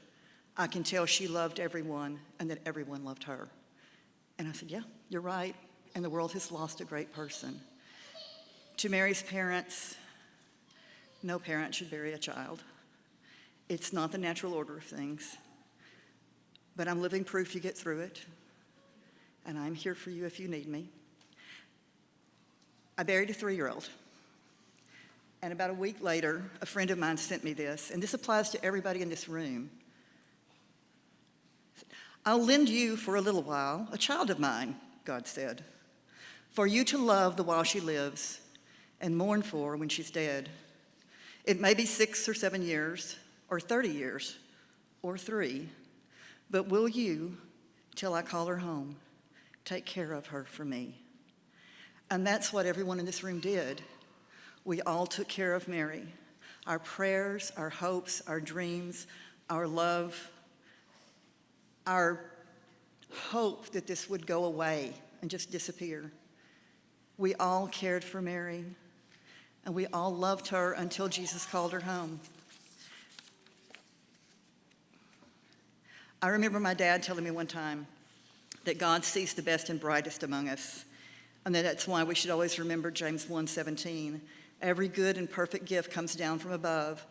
I can tell she loved everyone and that everyone loved her." And I said, "Yeah, you're right. And the world has lost a great person." To Mary's parents, no parent should bury a child. It's not the natural order of things. But I'm living proof you get through it. And I'm here for you if you need me. I buried a 3-year-old. And about a week later, a friend of mine sent me this, and this applies to everybody in this room. "I'll lend you for a little while a child of mine," God said, "for you to love the while she lives and mourn for when she's dead. It may be 6 or 7 years, or 30 years, or 3, but will you, till I call her home, take care of her for me?" And that's what everyone in this room did. We all took care of Mary. Our prayers, our hopes, our dreams, our love, our hope that this would go away and just disappear. We all cared for Mary, and we all loved her until Jesus called her home. I remember my dad telling me one time that God sees the best and brightest among us, and that's why we should always remember James 1:17. Every good and perfect gift comes down from above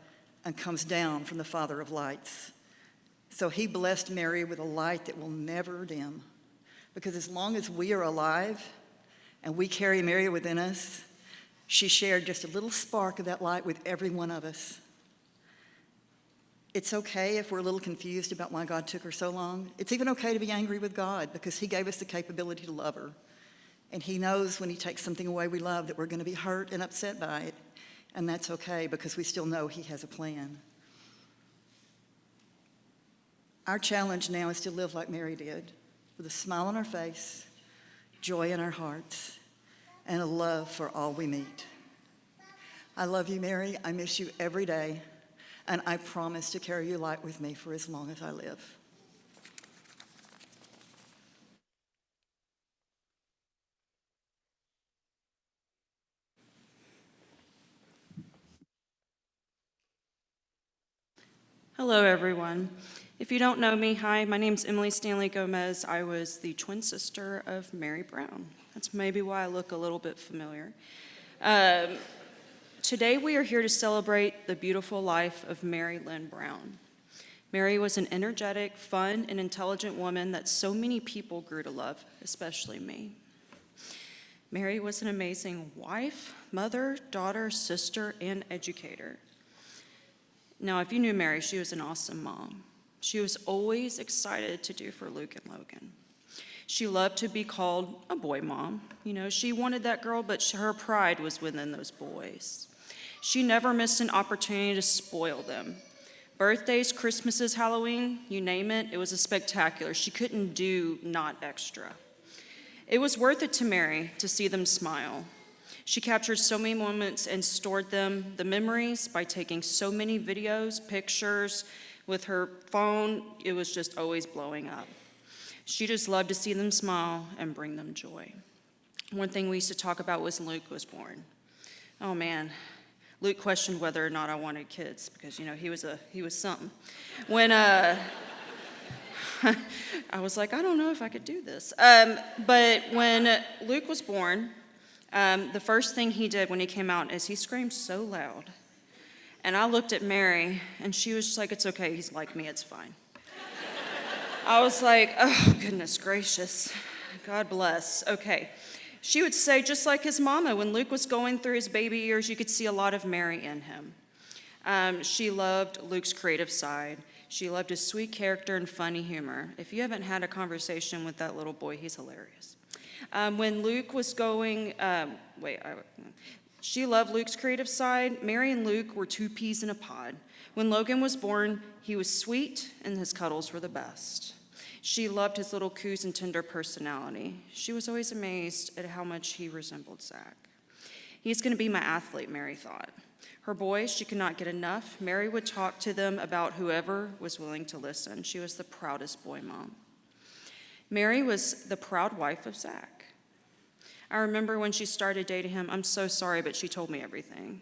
and comes down from the Father of lights. So he blessed Mary with a light that will never dim, because as long as we are alive and we carry Mary within us, she shared just a little spark of that light with every one of us. It's okay if we're a little confused about why God took her so long. It's even okay to be angry with God, because he gave us the capability to love her. And he knows when he takes something away we love that we're going to be hurt and upset by it. And that's okay, because we still know he has a plan. Our challenge now is to live like Mary did, with a smile on our face, joy in our hearts, and a love for all we meet. I love you, Mary. I miss you every day. And I promise to carry your light with me for as long as I live. Hello, everyone. If you don't know me, hi, my name's Emily Stanley Gomez. I was the twin sister of Mary Brown. That's maybe why I look a little bit familiar. Today we are here to celebrate the beautiful life of Mary Lynn Brown. Mary was an energetic, fun, and intelligent woman that so many people grew to love, especially me. Mary was an amazing wife, mother, daughter, sister, and educator. Now, if you knew Mary, she was an awesome mom. She was always excited to do for Luke and Logan. She loved to be called a boy mom. You know, she wanted that girl, but her pride was within those boys. She never missed an opportunity to spoil them. Birthdays, Christmases, Halloween, you name it, it was a spectacular. She couldn't do not extra. It was worth it to Mary to see them smile. She captured so many moments and stored them, the memories, by taking so many videos, pictures. With her phone, it was just always blowing up. She just loved to see them smile and bring them joy. One thing we used to talk about was when Luke was born. Oh man, Luke questioned whether or not I wanted kids, because you know he was something. When I was like, I don't know if I could do this. But when Luke was born, the first thing he did when he came out is he screamed so loud. And I looked at Mary, and she was just like, "It's okay, he's like me, it's fine." I was like, oh, goodness gracious. God bless. Okay. She would say, just like his mama, when Luke was going through his baby years, you could see a lot of Mary in him. She loved Luke's creative side. She loved his sweet character and funny humor. If you haven't had a conversation with that little boy, he's hilarious. When Luke was going, she loved Luke's creative side. Mary and Luke were two peas in a pod. When Logan was born, he was sweet and his cuddles were the best. She loved his little coos and tender personality. She was always amazed at how much he resembled Zach. He's going to be my athlete, Mary thought. Her boys, she could not get enough. Mary would talk to them about whoever was willing to listen. She was the proudest boy mom. Mary was the proud wife of Zach. I remember when she started dating him, I'm so sorry, but she told me everything.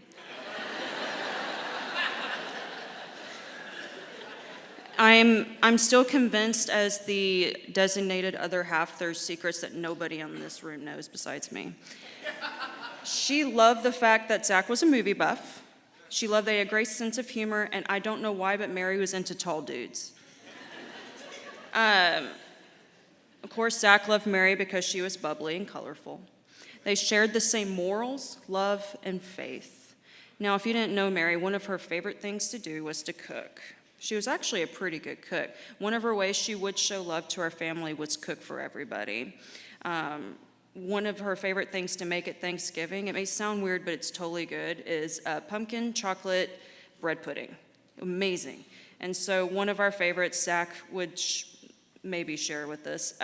I'm still convinced, as the designated other half, there's secrets that nobody in this room knows besides me. She loved the fact that Zach was a movie buff. She loved that he had a great sense of humor, and I don't know why, but Mary was into tall dudes. Of course, Zach loved Mary because she was bubbly and colorful. They shared the same morals, love, and faith. Now, if you didn't know Mary, one of her favorite things to do was to cook. She was actually a pretty good cook. One of her ways she would show love to our family was cook for everybody. One of her favorite things to make at Thanksgiving, it may sound weird, but it's totally good, is pumpkin chocolate bread pudding. Amazing. And so one of our favorites, Zach would maybe share with us.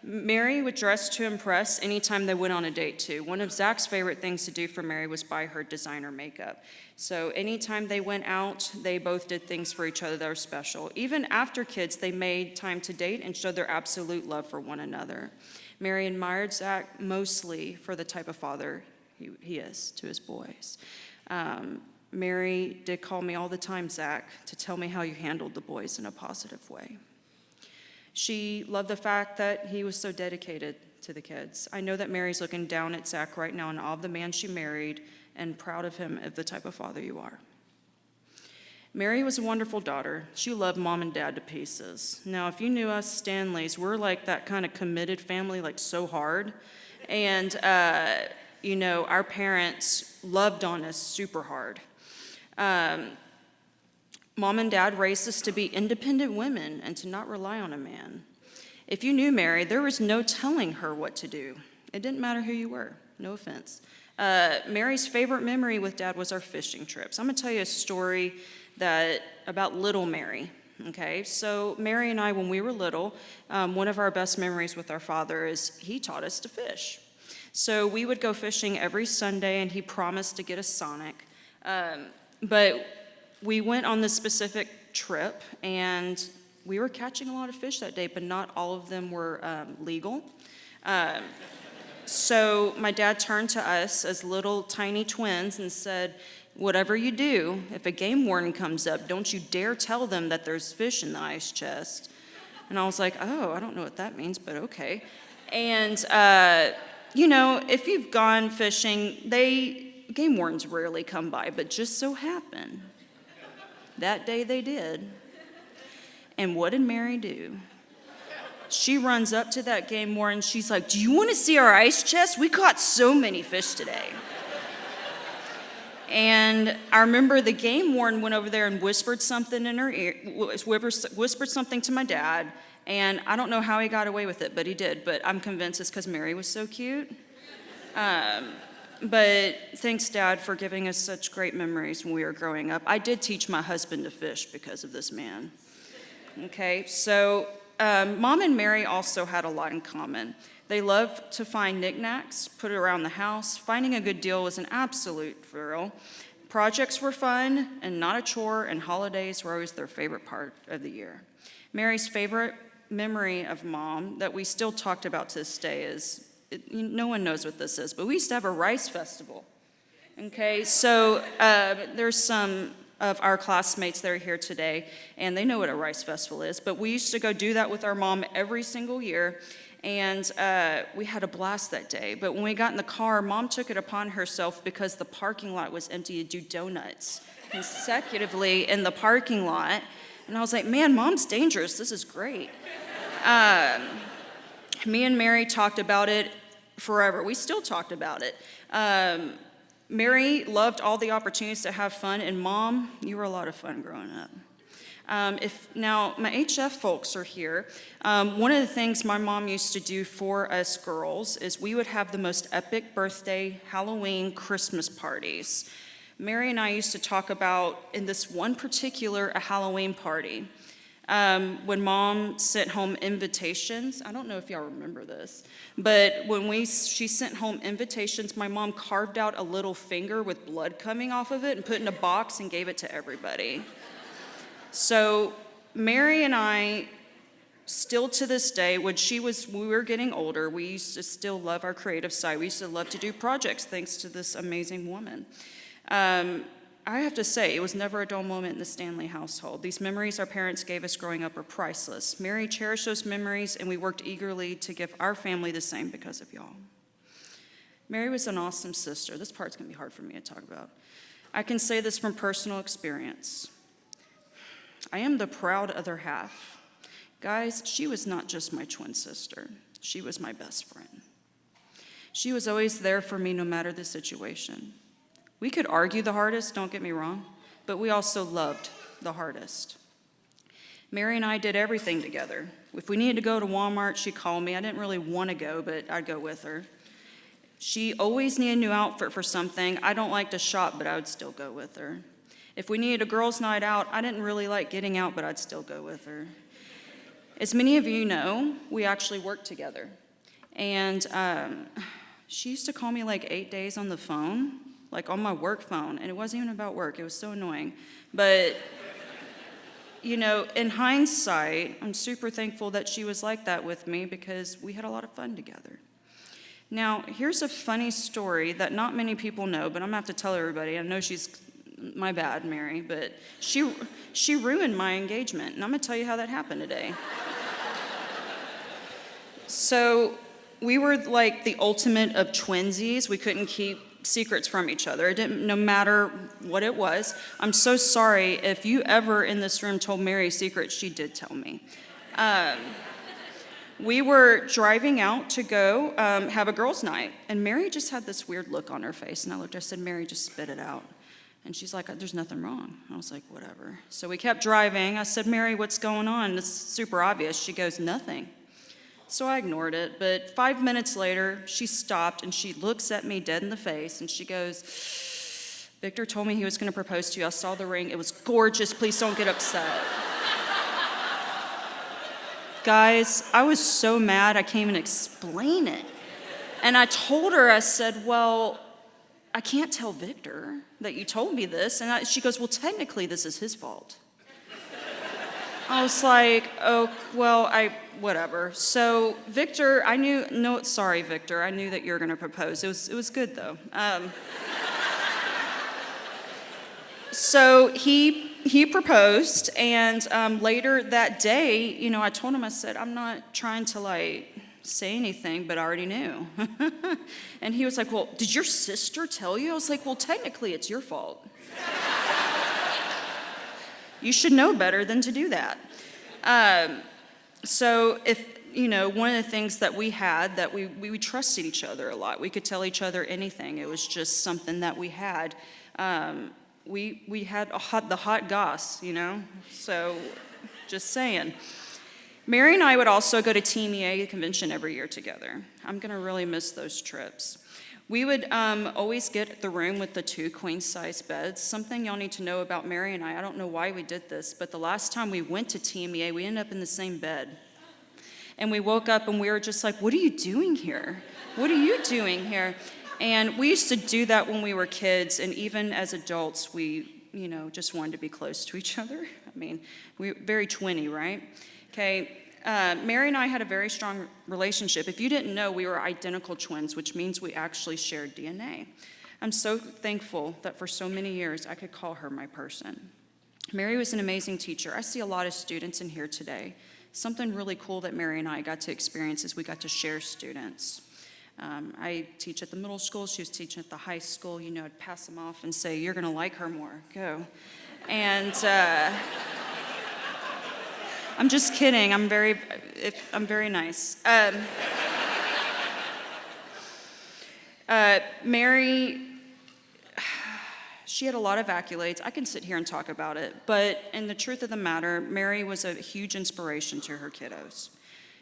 Mary would dress to impress anytime they went on a date too. One of Zach's favorite things to do for Mary was buy her designer makeup. So anytime they went out, they both did things for each other that were special. Even after kids, they made time to date and showed their absolute love for one another. Mary admired Zach mostly for the type of father he is to his boys. Mary did call me all the time, Zach, to tell me how you handled the boys in a positive way. She loved the fact that he was so dedicated to the kids. I know that Mary's looking down at Zach right now in awe of the man she married and proud of him as the type of father you are. Mary was a wonderful daughter. She loved mom and dad to pieces. Now, if you knew us Stanleys, we're like that kind of committed family, like so hard. And, our parents loved on us super hard. Mom and dad raised us to be independent women and to not rely on a man. If you knew Mary, there was no telling her what to do. It didn't matter who you were, no offense. Mary's favorite memory with dad was our fishing trips. I'm gonna tell you a story about little Mary, okay? So Mary and I, when we were little, one of our best memories with our father is he taught us to fish. So we would go fishing every Sunday, and he promised to get us Sonic. But we went on this specific trip, and we were catching a lot of fish that day, but not all of them were legal. So my dad turned to us as little tiny twins and said, whatever you do, if a game warden comes up, don't you dare tell them that there's fish in the ice chest. And I was like, oh, I don't know what that means, but okay. And, if you've gone fishing, game wardens rarely come by, but just so happened, that day they did. And what did Mary do? She runs up to that game warden. She's like, do you want to see our ice chest? We caught so many fish today. And I remember the game warden went over there and whispered something in her ear, whispered something to my dad. And I don't know how he got away with it, but he did. But I'm convinced it's because Mary was so cute. But thanks, Dad, for giving us such great memories when we were growing up. I did teach my husband to fish because of this man. Okay, so Mom and Mary also had a lot in common. They loved to find knickknacks, put it around the house. Finding a good deal was an absolute thrill. Projects were fun and not a chore, and holidays were always their favorite part of the year. Mary's favorite memory of Mom that we still talked about to this day is, no one knows what this is, but we used to have a rice festival. Okay, so there's some of our classmates that are here today, and they know what a rice festival is, but we used to go do that with our mom every single year, and we had a blast that day. But when we got in the car, Mom took it upon herself, because the parking lot was empty, to do donuts consecutively in the parking lot. And I was like, man, Mom's dangerous. This is great. Me and Mary talked about it forever. We still talked about it. Mary loved all the opportunities to have fun, and Mom, you were a lot of fun growing up. Now, my HF folks are here. One of the things my mom used to do for us girls is we would have the most epic birthday, Halloween, Christmas parties. Mary and I used to talk about, in this one particular, a Halloween party, when Mom sent home invitations. I don't know if y'all remember this, but when she sent home invitations, my mom carved out a little finger with blood coming off of it and put it in a box and gave it to everybody. So Mary and I Still to this day, when we were getting older, we used to still love our creative side. We used to love to do projects thanks to this amazing woman. I have to say, it was never a dull moment in the Standlee household. These memories our parents gave us growing up are priceless. Mary cherished those memories, and we worked eagerly to give our family the same because of y'all. Mary was an awesome sister. This part's going to be hard for me to talk about. I can say this from personal experience. I am the proud other half. Guys, she was not just my twin sister. She was my best friend. She was always there for me no matter the situation. We could argue the hardest, don't get me wrong, but we also loved the hardest. Mary and I did everything together. If we needed to go to Walmart, she'd call me. I didn't really want to go, but I'd go with her. She always needed a new outfit for something. I don't like to shop, but I would still go with her. If we needed a girls' night out, I didn't really like getting out, but I'd still go with her. As many of you know, we actually worked together. And she used to call me like 8 days on the phone, like on my work phone. And it wasn't even about work. It was so annoying. But, you know, in hindsight, I'm super thankful that she was like that with me because we had a lot of fun together. Now, here's a funny story that not many people know, but I'm going to have to tell everybody. I know she's my bad, Mary, but she ruined my engagement. And I'm going to tell you how that happened today. So we were like the ultimate of twinsies. We couldn't keep secrets from each other. It didn't, no matter what it was. I'm so sorry if you ever in this room told Mary a secret. She did tell me. We were driving out to go have a girls' night, and Mary just had this weird look on her face. And I said, Mary, just spit it out. And she's like, there's nothing wrong. I was like, whatever. So we kept driving. I said, Mary, what's going on? It's super obvious. She goes, nothing. So I ignored it, but 5 minutes later, she stopped and she looks at me dead in the face and she goes, Victor told me he was gonna propose to you. I saw the ring, it was gorgeous, please don't get upset. Guys, I was so mad I can't even explain it. And I told her, I said, well, I can't tell Victor that you told me this. And she goes, well, technically this is his fault. I was like, oh, well, whatever. So Victor, sorry, Victor, I knew that you were gonna propose. It was good though. So he proposed, and later that day, I told him, I said, I'm not trying to like say anything, but I already knew. And he was like, well, did your sister tell you? I was like, well, technically it's your fault. You should know better than to do that. So if, one of the things that we had, that we trusted each other a lot. We could tell each other anything. It was just something that we had. We had the hot goss, so just saying. Mary and I would also go to Team EA convention every year together. I'm going to really miss those trips. We would always get the room with the 2 queen-size beds. Something y'all need to know about Mary and I don't know why we did this, but the last time we went to Team EA, we ended up in the same bed. And we woke up and we were just like, what are you doing here? What are you doing here? And we used to do that when we were kids, and even as adults, we, just wanted to be close to each other. I mean, we were very twinny, right? Okay. Mary and I had a very strong relationship. If you didn't know, we were identical twins, which means we actually shared DNA. I'm so thankful that for so many years I could call her my person. Mary was an amazing teacher. I see a lot of students in here today. Something really cool that Mary and I got to experience is we got to share students. I teach at the middle school. She was teaching at the high school. I'd pass them off and say, you're going to like her more. Go. And I'm just kidding. I'm very nice. Mary, she had a lot of accolades. I can sit here and talk about it, but in the truth of the matter, Mary was a huge inspiration to her kiddos.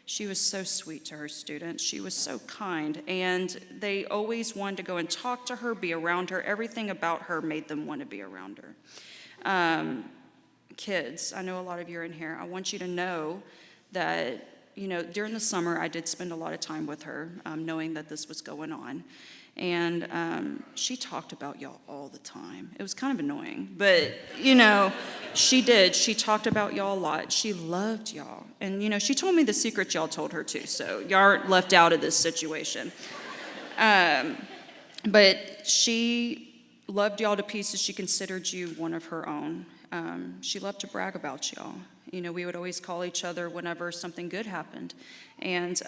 She was so sweet to her students. She was so kind, and they always wanted to go and talk to her, be around her. Everything about her made them want to be around her. Kids, I know a lot of you are in here. I want you to know that, during the summer, I did spend a lot of time with her, knowing that this was going on. And she talked about y'all all the time. It was kind of annoying, but, She did. She talked about y'all a lot. She loved y'all. And, she told me the secret y'all told her too, so y'all aren't left out of this situation. But she loved y'all to pieces. She considered you one of her own. She loved to brag about y'all. We would always call each other whenever something good happened. And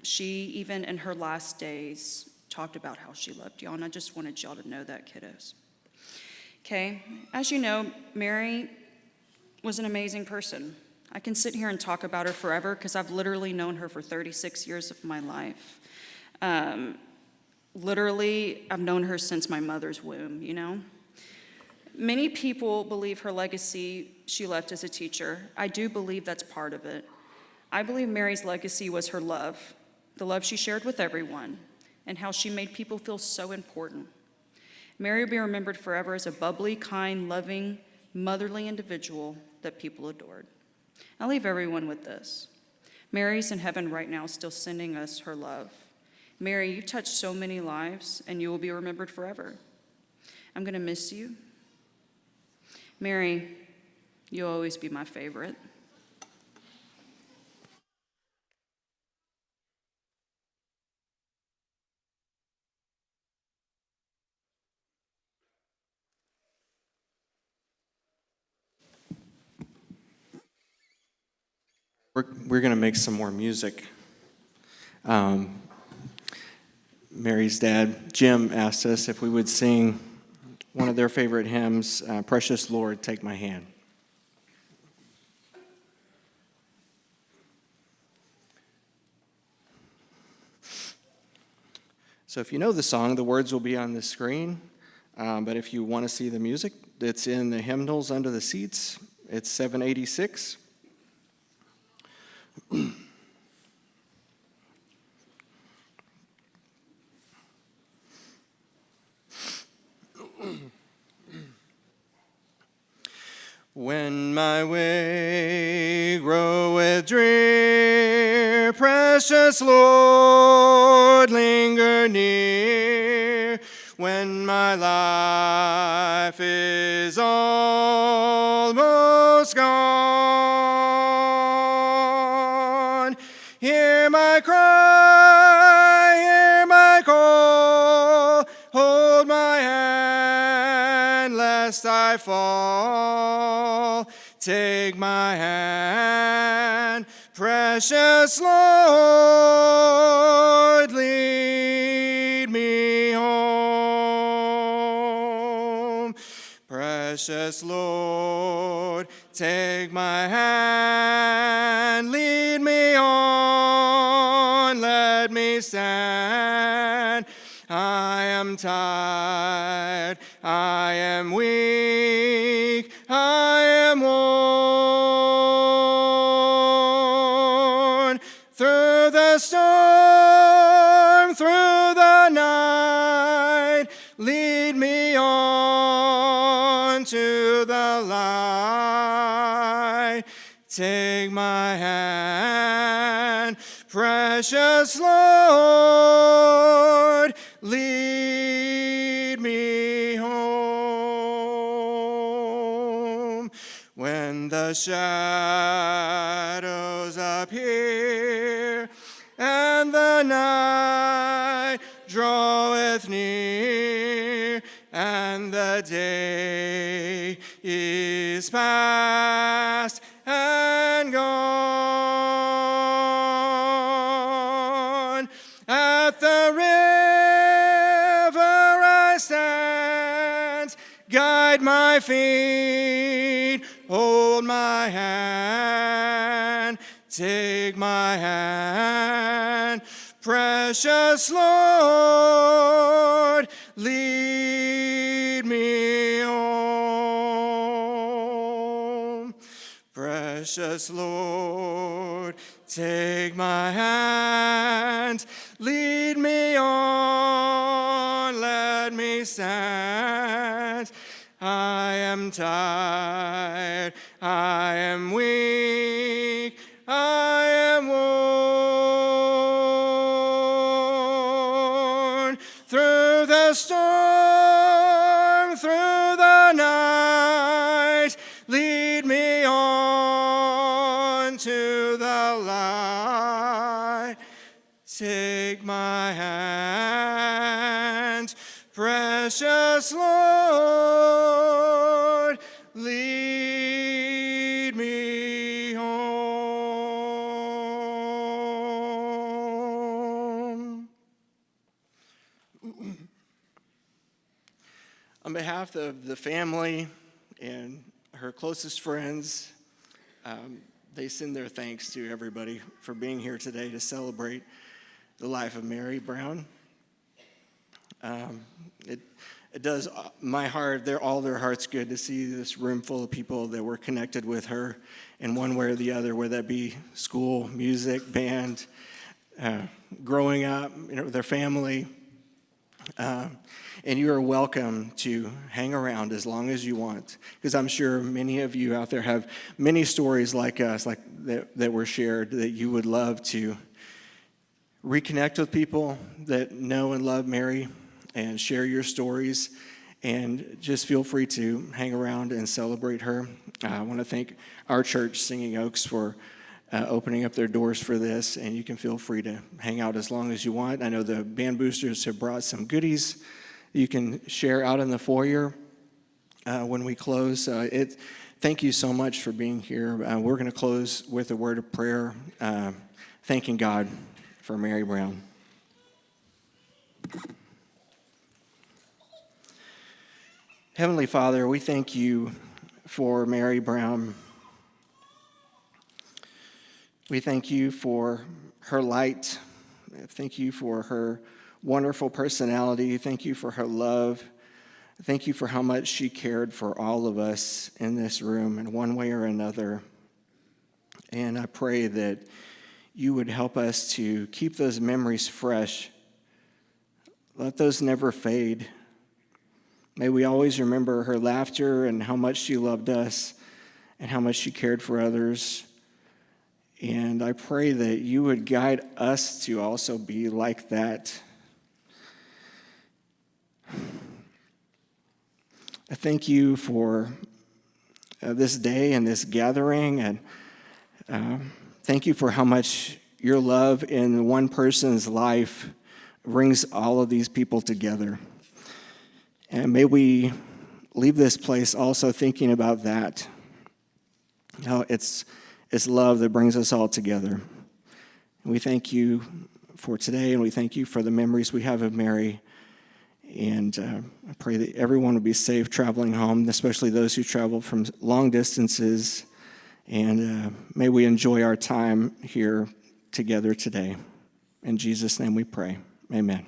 she, even in her last days, talked about how she loved y'all. And I just wanted y'all to know that, kiddos. Okay, as you know, Mary was an amazing person. I can sit here and talk about her forever because I've literally known her for 36 years of my life. Literally, I've known her since my mother's womb, Many people believe her legacy she left as a teacher. I do believe that's part of it. I believe Mary's legacy was her love, the love she shared with everyone, and how she made people feel so important. Mary will be remembered forever as a bubbly, kind, loving, motherly individual that people adored. I'll leave everyone with this. Mary's in heaven right now, still sending us her love. Mary, you touched so many lives, and you will be remembered forever. I'm going to miss you. Mary, you'll always be my favorite. We're going to make some more music. Mary's dad, Jim, asked us if we would sing one of their favorite hymns, Precious Lord, Take My Hand. So if you know the song, the words will be on the screen. But if you want to see the music, it's in the hymnals under the seats. It's 786. When my way groweth drear, precious Lord, linger near. When my life is almost gone, hear my cry, hear my call, hold my hand lest I fall. Take my hand, precious Lord, lead me home. Precious Lord, take my hand, lead me on, let me stand. I am tired, I am weak, I am worn. Through the storm, through the night, lead me on to the light. Take my hand, precious Lord, lead me home. When the shadows appear and the night draweth near and the day is past and gone, at the river I stand, guide my feet, hold my hand, take my hand, precious Lord, lead me home. Precious Lord, take my hand, lead me on, let me stand. I am tired, I am weak, I am worn. Through the storm, through the night, lead Take my hand, precious Lord, lead me home. On behalf of the family and her closest friends, they send their thanks to everybody for being here today to celebrate the life of Mary Brown. It does my heart, all their hearts good to see this room full of people that were connected with her in one way or the other, whether that be school, music, band, growing up, their family. And you are welcome to hang around as long as you want, because I'm sure many of you out there have many stories like us, like that were shared, that you would love to reconnect with people that know and love Mary and share your stories. And just feel free to hang around and celebrate her. I want to thank our church, Singing Oaks, for opening up their doors for this, and you can feel free to hang out as long as you want. I know the band boosters have brought some goodies you can share out in the foyer when we close. Thank you so much for being here. We're going to close with a word of prayer, thanking God for Mary Brown. Heavenly Father, we thank you for Mary Brown. We thank you for her light. Thank you for her wonderful personality. Thank you for her love. Thank you for how much she cared for all of us in this room in one way or another. And I pray that you would help us to keep those memories fresh. Let those never fade. May we always remember her laughter and how much she loved us and how much she cared for others. And I pray that you would guide us to also be like that. I thank you for this day and this gathering, and thank you for how much your love in one person's life brings all of these people together. And may we leave this place also thinking about that, how it's love that brings us all together. And we thank you for today, and we thank you for the memories we have of Mary. And I pray that everyone will be safe traveling home, especially those who travel from long distances. And may we enjoy our time here together today. In Jesus' name we pray. Amen.